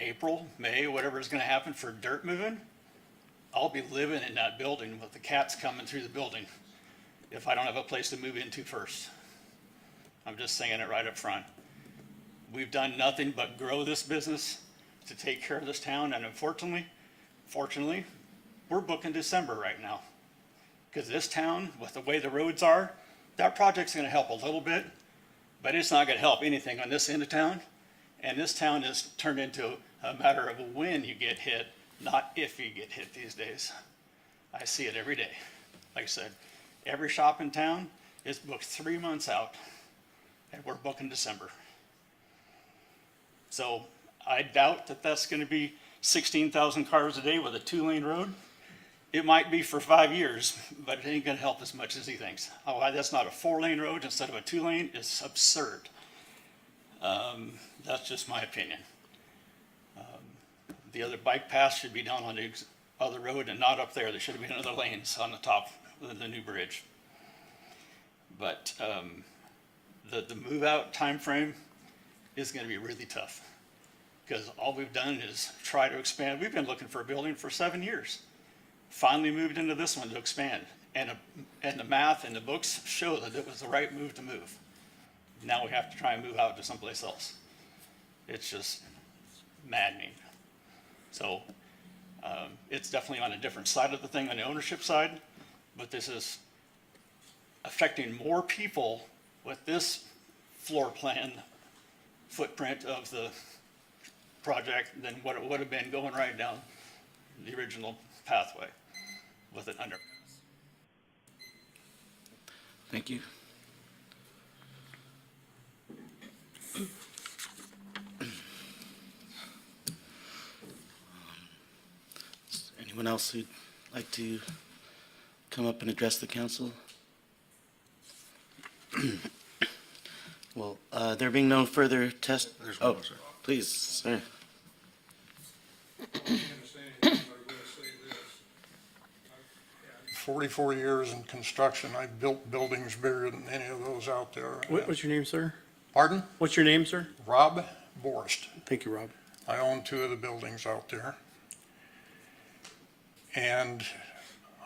April, May, whatever is going to happen for dirt moving, I'll be living in that building with the cats coming through the building if I don't have a place to move into first. I'm just saying it right up front. We've done nothing but grow this business to take care of this town, and fortunately, we're booking December right now. Because this town, with the way the roads are, that project's gonna help a little bit, but it's not gonna help anything on this end of town. And this town is turned into a matter of when you get hit, not if you get hit these days. I see it every day. Like I said, every shop in town is booked 3 months out, and we're booking December. So I doubt that that's gonna be 16,000 cars a day with a 2-lane road. It might be for 5 years, but it ain't gonna help as much as he thinks. Oh, that's not a 4-lane road instead of a 2-lane, it's absurd. That's just my opinion. The other bike path should be down on the other road and not up there. There should have been other lanes on the top of the new bridge. But the move out timeframe is gonna be really tough. Because all we've done is try to expand. We've been looking for a building for 7 years. Finally moved into this one to expand. And the math and the books show that it was the right move to move. Now we have to try and move out to someplace else. It's just maddening. So it's definitely on a different side of the thing, on the ownership side, but this is affecting more people with this floor plan footprint of the project than what it would have been going right down the original pathway with it under. Thank you. Anyone else who'd like to come up and address the council? Well, there being no further test. There's one Oh, more, sir. please, sir. I'm gonna say anything, but I'm gonna say this. 44 years in construction, I've built buildings bigger than any of those out there. What's your name, sir? Pardon? What's your name, sir? Rob Borst. Thank you, Rob. I own 2 of the buildings out there. And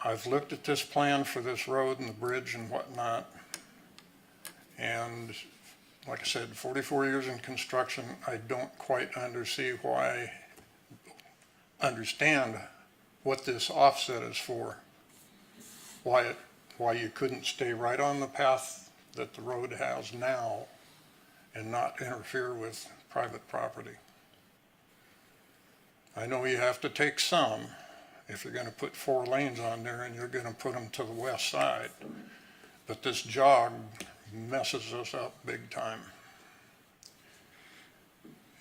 I've looked at this plan for this road and the bridge and whatnot. And like I said, 44 years in construction, I don't quite understand what this offset is for. Why you couldn't stay right on the path that the road has now and not interfere with private property. I know you have to take some if you're gonna put 4 lanes on there and you're gonna put them to the west side. But this jog messes us up big time.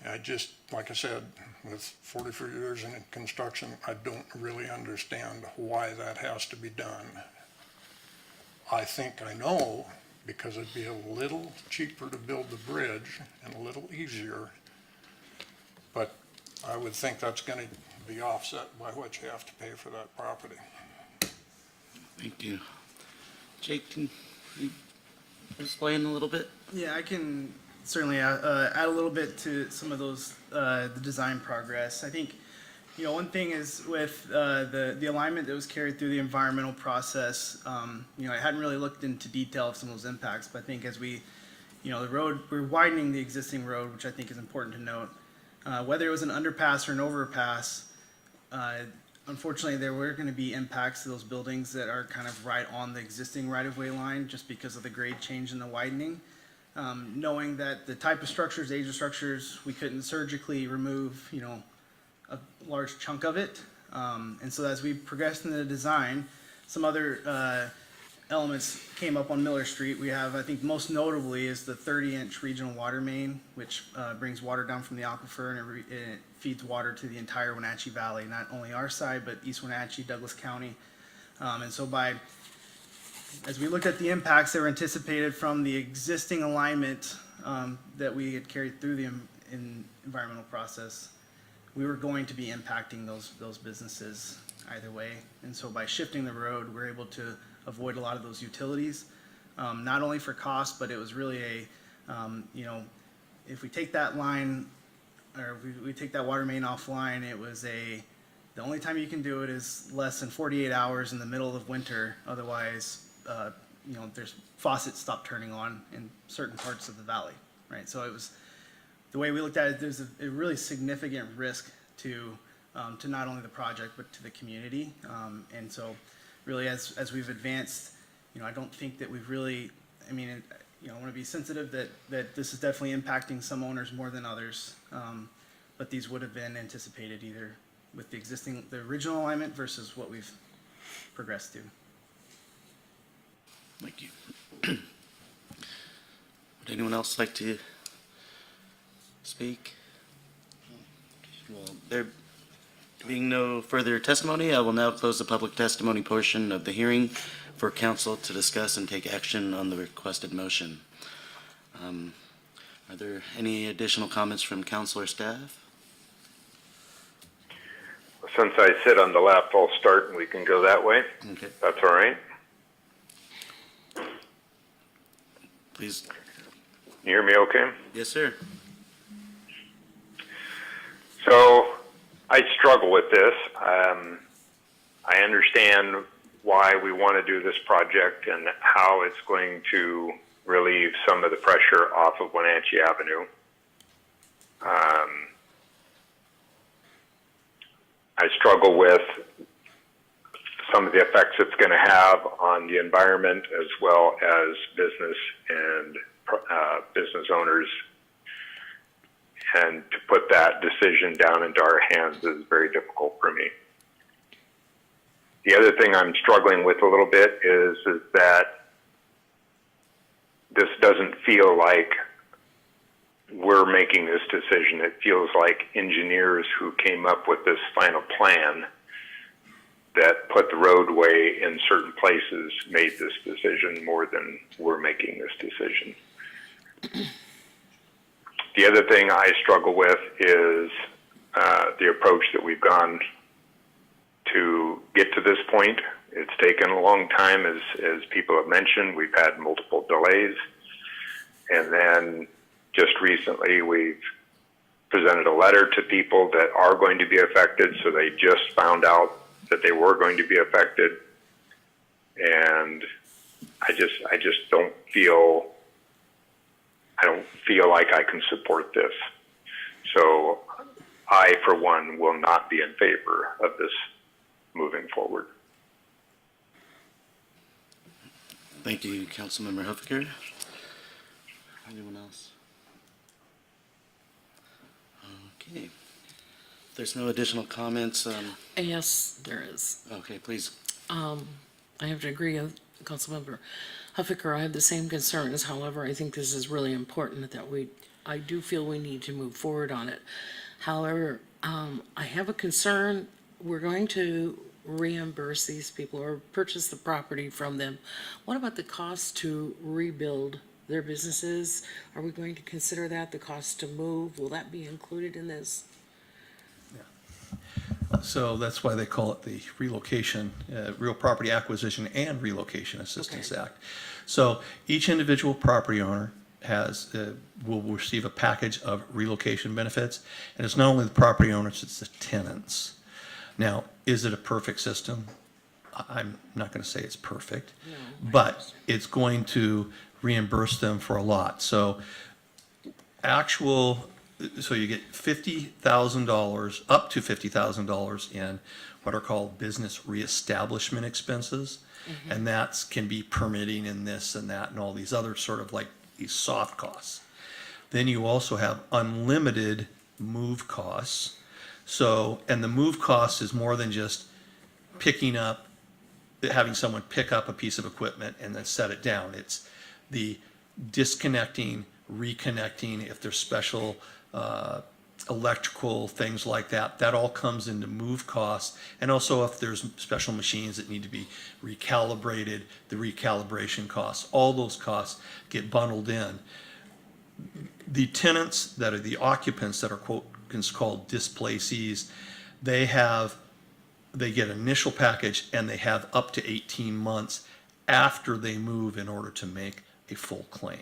I just, like I said, with 44 years in construction, I don't really understand why that has to be done. I think I know, because it'd be a little cheaper to build the bridge and a little easier, but I would think that's gonna be offset by what you have to pay for that property. Thank you. Jake, can you explain a little bit? Yeah, I can certainly add a little bit to some of those, the design progress. I think, one thing is with the alignment that was carried through the environmental process, I hadn't really looked into detail of some of those impacts, but I think as we, the road, we're widening the existing road, which I think is important to note. Whether it was an underpass or an overpass, unfortunately, there were going to be impacts to those buildings that are kind of right on the existing right-of-way line just because of the grade change and the widening. Knowing that the type of structures, age of structures, we couldn't surgically remove, a large chunk of it. And so as we progressed in the design, some other elements came up on Miller Street. We have, I think most notably is the 30-inch regional water main, which brings water down from the aquifer and it feeds water to the entire Wenatchee Valley, not only our side, but East Wenatchee, Douglas County. And so as we looked at the impacts that were anticipated from the existing alignment that we had carried through the environmental process, we were going to be impacting those businesses either way. And so by shifting the road, we're able to avoid a lot of those utilities, not only for cost, but it was really if we take that line, or we take that water main offline, it was the only time you can do it is less than 48 hours in the middle of winter. Otherwise, there's faucets stop turning on in certain parts of the valley, right? So it was, the way we looked at it, there's a really significant risk to not only the project, but to the community. And so really as we've advanced, I don't think that we've really, I want to be sensitive that this is definitely impacting some owners more than others. But these would have been anticipated either with the original alignment versus what we've progressed to. Thank you. Would anyone else like to speak? Well, there being no further testimony, I will now close the public testimony portion of the hearing for council to discuss and take action on the requested motion. Are there any additional comments from council or staff? Since I sit on the left, I'll start and we can go that way. Okay, That's all right. please. You hear me okay? Yes, sir. So I struggle with this. I understand why we want to do this project and how it's going to relieve some of the pressure off of Wenatchee Avenue. I struggle with some of the effects it's going to have on the environment as well as business and business owners. And to put that decision down into our hands is very difficult for me. The other thing I'm struggling with a little bit is that this doesn't feel like we're making this decision. It feels like engineers who came up with this final plan that put the roadway in certain places made this decision more than we're making this decision. The other thing I struggle with is the approach that we've gone to get to this point. It's taken a long time, as people have mentioned. We've had multiple delays. And then just recently, we've presented a letter to people that are going to be affected, so they just found out that they were going to be affected. And I just don't feel like I can support this. So I, for one, will not be in favor of this moving forward. Thank you, Councilmember Huffaker. Anyone else? Okay. If there's no additional comments, Yes, there is. okay, please. I have to agree with Councilmember Huffaker. I have the same concerns. However, I think this is really important that I do feel we need to move forward on it. However, I have a concern. We're going to reimburse these people or purchase the property from them. What about the cost to rebuild their businesses? Are we going to consider that, the cost to move? Will that be included in this? So that's why they call it the relocation, Real Property Acquisition and Relocation Assistance Act. So each individual property owner will receive a package of relocation benefits, and it's not only the property owners, it's the tenants. Now, is it a perfect system? I'm not going to say it's perfect, but it's going to reimburse them for a lot. So you get $50,000, up to $50,000 in what are called business reestablishment expenses. And that can be permitting and this and that and all these other sort of like these soft costs. Then you also have unlimited move costs. So, and the move cost is more than just having someone pick up a piece of equipment and then set it down. It's the disconnecting, reconnecting, if there's special electrical things like that, that all comes into move costs. And also if there's special machines that need to be recalibrated, the recalibration costs, all those costs get bundled in. The tenants that are the occupants that are called displacees, they get initial package and they have up to 18 months after they move in order to make a full claim.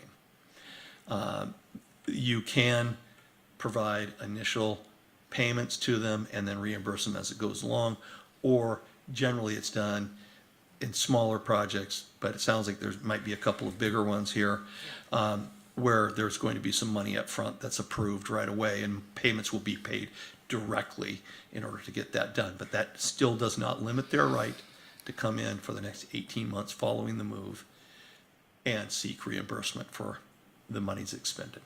You can provide initial payments to them and then reimburse them as it goes along, or generally it's done in smaller projects, but it sounds like there might be a couple of bigger ones here where there's going to be some money up front that's approved right away and payments will be paid directly in order to get that done. But that still does not limit their right to come in for the next 18 months following the move and seek reimbursement for the monies expended.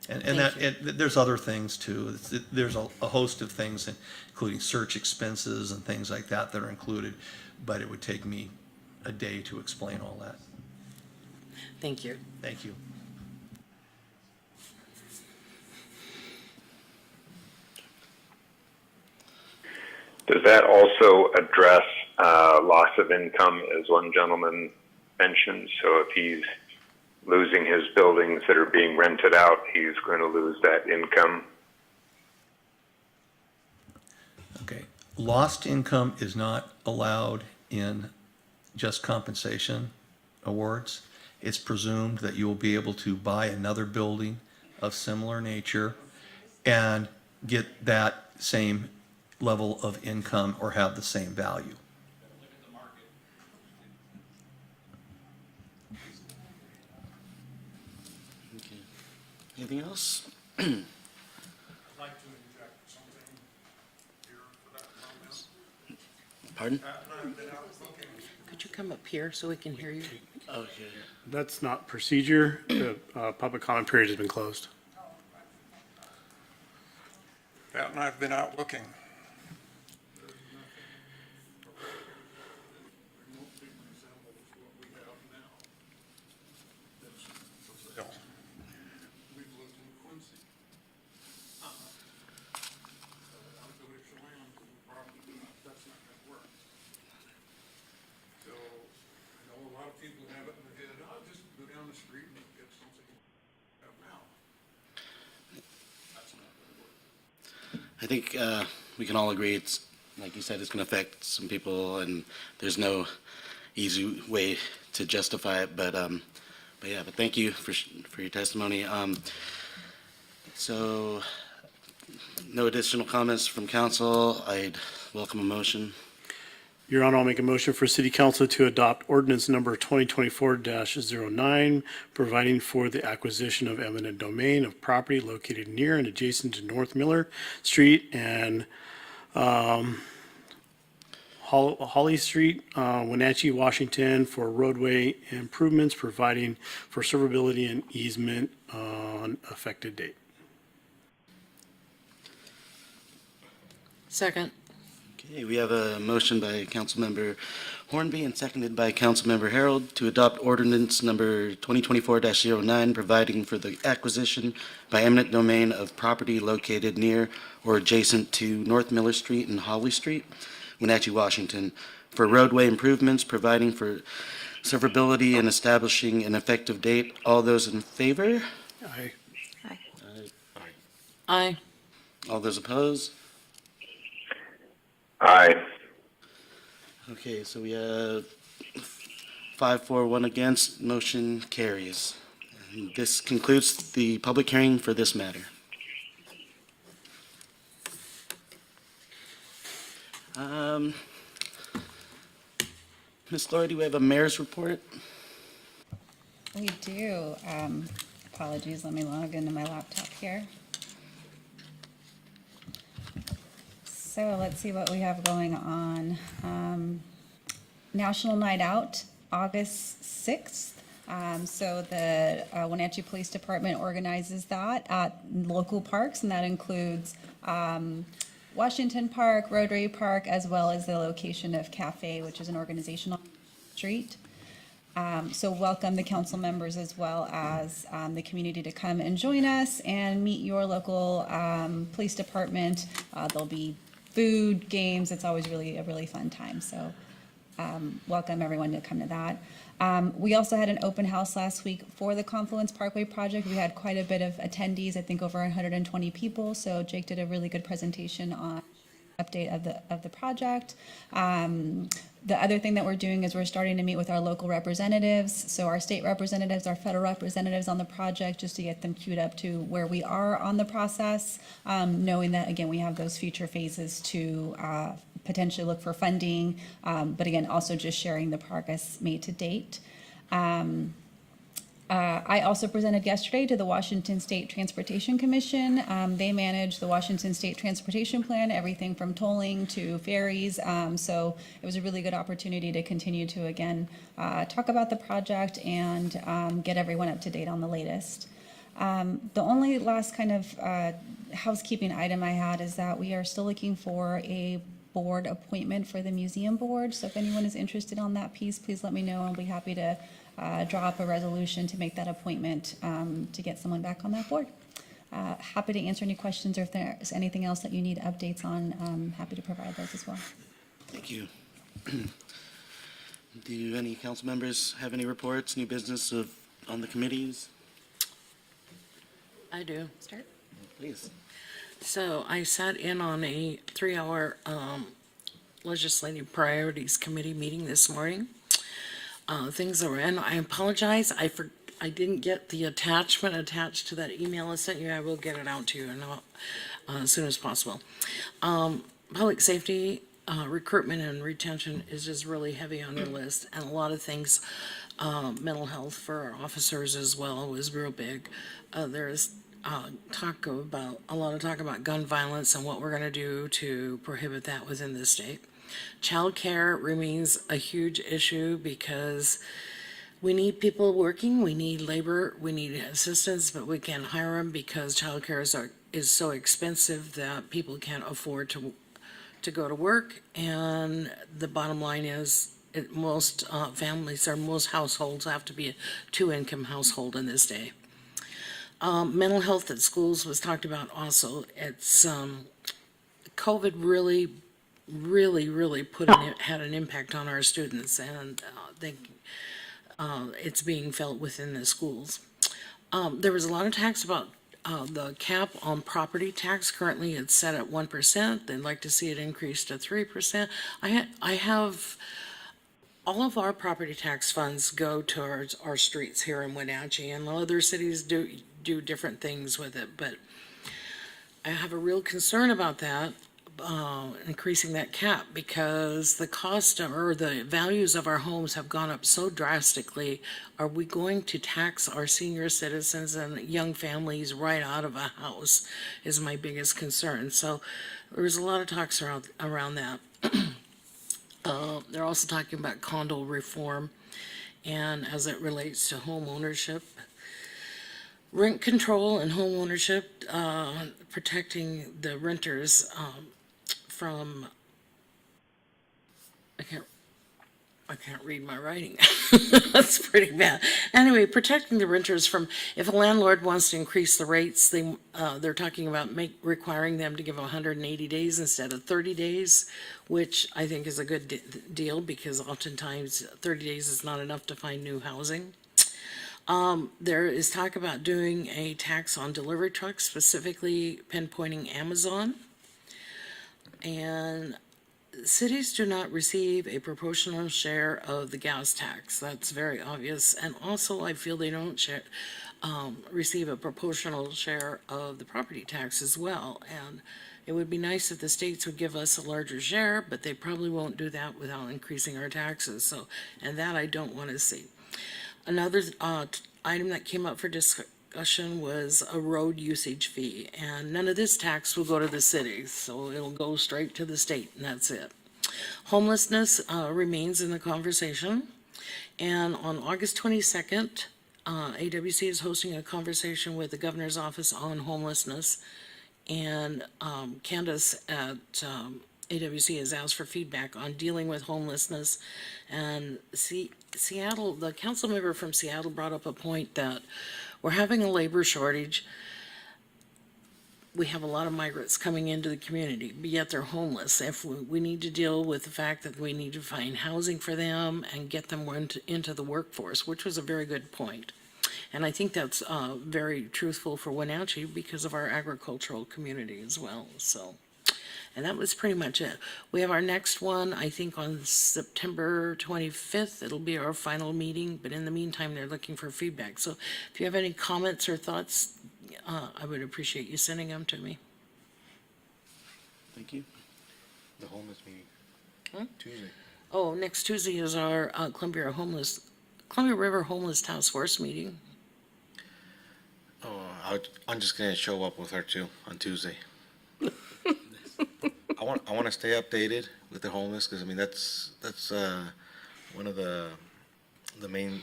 And there's other things too. There's a host of things, including search expenses and things like that that are included, but it would take me a day to explain all that. Thank you. Thank you. Does that also address loss of income, as one gentleman mentioned? So if he's losing his buildings that are being rented out, he's going to lose that income? Okay. Lost income is not allowed in just compensation awards. It's presumed that you will be able to buy another building of similar nature and get that same level of income or have the same value. Okay. Anything else? I'd like to inject something here for that comment. Pardon? Could you come up here so we can hear you? Okay. That's not procedure. The public comment period has been closed. Pat and I have been out looking. We've lived in Quincy. Unfinished land, property, that's not gonna work. So, I know a lot of people have it in their head, I'll just go down the street and get something now. That's not gonna work. I think we can all agree it's, like you said, it's going to affect some people, and there's no easy way to justify it. But yeah, but thank you for your testimony. So, no additional comments from council. I'd welcome a motion. Your Honor, I'll make a motion for City Council to adopt ordinance number 2024-09, providing for the acquisition of eminent domain of property located near and adjacent to North Miller Street and Holly Street, Wenatchee, Washington, for roadway improvements, providing for servability and easement on effective date. Second. Okay, we have a motion by Councilmember Hornby and seconded by Councilmember Harold to adopt ordinance number 2024-09, providing for the acquisition by eminent domain of property located near or adjacent to North Miller Street and Holly Street, Wenatchee, Washington, for roadway improvements, providing for servability and establishing an effective date. All those in favor? Aye. Aye. All those opposed? Aye. Okay, so we have 5-4-1 against, motion carries. And this concludes the public hearing for this matter. Ms. Laura, do we have a mayor's report? We do. Apologies, let me log into my laptop here. So let's see what we have going on. National Night Out, August 6th. So the Wenatchee Police Department organizes that at local parks, and that includes Washington Park, Rotary Park, as well as the location of Cafe, which is an organizational street. So welcome the council members as well as the community to come and join us and meet your local police department. There'll be food, games. It's always really a really fun time. So welcome everyone to come to that. We also had an open house last week for the Confluence Parkway project. We had quite a bit of attendees, I think over 120 people. So Jake did a really good presentation on update of the project. The other thing that we're doing is we're starting to meet with our local representatives. So our state representatives, our federal representatives on the project, just to get them queued up to where we are on the process, knowing that, again, we have those future phases to potentially look for funding, but again, also just sharing the progress made to date. I also presented yesterday to the Washington State Transportation Commission. They manage the Washington State Transportation Plan, everything from tolling to ferries. So it was a really good opportunity to continue to, again, talk about the project and get everyone up to date on the latest. The only last kind of housekeeping item I had is that we are still looking for a board appointment for the museum board. So if anyone is interested on that piece, please let me know. I'll be happy to draw up a resolution to make that appointment to get someone back on that board. Happy to answer any questions, or if there's anything else that you need updates on, I'm happy to provide those as well. Thank you. Do any council members have any reports, new business on the committees? I do. Start. Please. So I sat in on a 3-hour legislative priorities committee meeting this morning. Things that were in, I apologize, I didn't get the attachment attached to that email I sent you. I will get it out to you as soon as possible. Public safety, recruitment and retention is just really heavy on the list, and a lot of things, mental health for our officers as well was real big. There's a lot of talk about gun violence and what we're going to do to prohibit that within the state. Child care remains a huge issue because we need people working, we need labor, we need assistance, but we can't hire them because child care is so expensive that people can't afford to go to work. And the bottom line is most families or most households have to be a 2-income household in this day. Mental health at schools was talked about also. It's COVID really had an impact on our students, and it's being felt within the schools. There was a lot of talks about the cap on property tax. Currently, it's set at 1%. They'd like to see it increased to 3%. I have all of our property tax funds go towards our streets here in Wenatchee, and other cities do different things with it, but I have a real concern about that. Increasing that cap, because the cost or the values of our homes have gone up so drastically. Are we going to tax our senior citizens and young families right out of a house is my biggest concern. So there's a lot of talks around that. They're also talking about condo reform, and as it relates to home ownership, rent control and home ownership, protecting the renters from, I can't read my writing. That's pretty bad. Anyway, protecting the renters from, if a landlord wants to increase the rates, they're talking about requiring them to give 180 days instead of 30 days, which I think is a good deal, because oftentimes 30 days is not enough to find new housing. There is talk about doing a tax on delivery trucks, specifically pinpointing Amazon. And cities do not receive a proportional share of the gas tax. That's very obvious. And also, I feel they don't receive a proportional share of the property tax as well. And it would be nice if the states would give us a larger share, but they probably won't do that without increasing our taxes. So, and that I don't want to see. Another item that came up for discussion was a road usage fee, and none of this tax will go to the cities, so it'll go straight to the state, and that's it. Homelessness remains in the conversation, and on August 22nd, AWC is hosting a conversation with the governor's office on homelessness, and Candace at AWC has asked for feedback on dealing with homelessness. And Seattle, the council member from Seattle brought up a point that we're having a labor shortage. We have a lot of migrants coming into the community, but yet they're homeless. If we need to deal with the fact that we need to find housing for them and get them into the workforce, which was a very good point. And I think that's very truthful for Wenatchee because of our agricultural community as well. So, and that was pretty much it. We have our next one, I think, on September 25th. It'll be our final meeting, but in the meantime, they're looking for feedback. So if you have any comments or thoughts, I would appreciate you sending them to me. Thank you. The homeless meeting. Tuesday. Oh, next Tuesday is our Columbia River Homeless Task Force meeting. I'm just gonna show up with her too on Tuesday. I want to stay updated with the homeless, because I mean, that's one of the main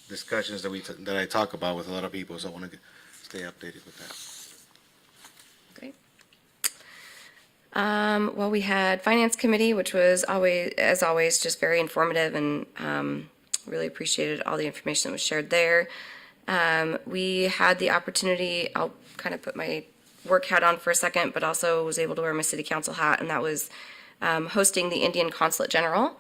discussions that I talk about with a lot of people, so I want to stay updated with that. Great. Well, we had Finance Committee, which was always, as always, just very informative, and really appreciated all the information that was shared there. We had the opportunity, I'll kind of put my work hat on for a second, but also was able to wear my city council hat, and that was hosting the Indian Consulate General,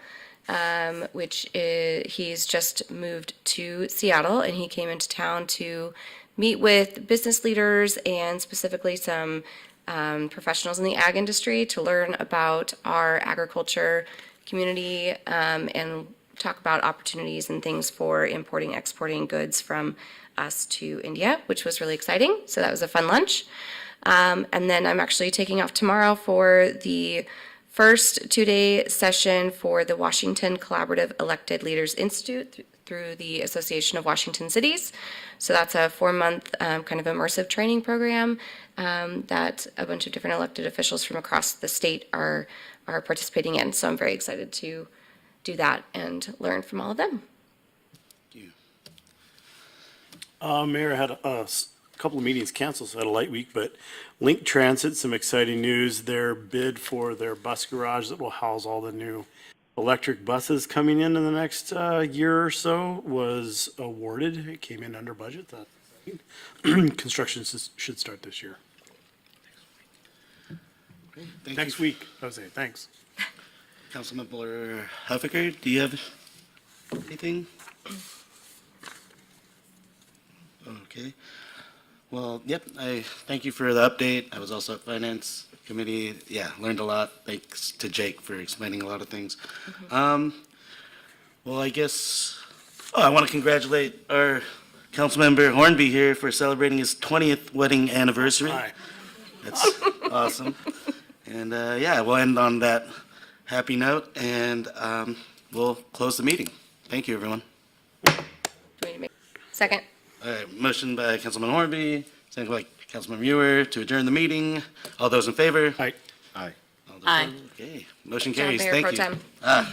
which he's just moved to Seattle, and he came into town to meet with business leaders and specifically some professionals in the ag industry to learn about our agriculture community, and talk about opportunities and things for importing, exporting goods from us to India, which was really exciting. So that was a fun lunch. And then I'm actually taking off tomorrow for the first two-day session for the Washington Collaborative Elected Leaders Institute through the Association of Washington Cities. So that's a 4-month kind of immersive training program that a bunch of different elected officials from across the state are participating in. So I'm very excited to do that and learn from all of them. Mayor, I had a couple of meetings canceled, so I had a light week, but Link Transit, some exciting news. Their bid for their bus garage that will house all the new electric buses coming in the next year or so was awarded. It came in under budget. Construction should start this year. Thank Next you. week, Jose, thanks. Councilmember Huffaker, do you have anything? Okay. Well, yep, I thank you for the update. I was also at Finance Committee. Yeah, learned a lot. Thanks to Jake for explaining a lot of things. Well, I guess, I want to congratulate our Councilmember Hornby here for celebrating his 20th wedding anniversary. Hi. That's awesome. And yeah, we'll end on that happy note, and we'll close the meeting. Thank you, everyone. Do we need to make second? All right, motion by Councilman Hornby, second by Councilman Muir to adjourn the meeting. All those in favor? Aye. Aye. All those Aye. opposed? Okay, motion Good job, carries. Mayor Thank Pro you. Tem. Ah,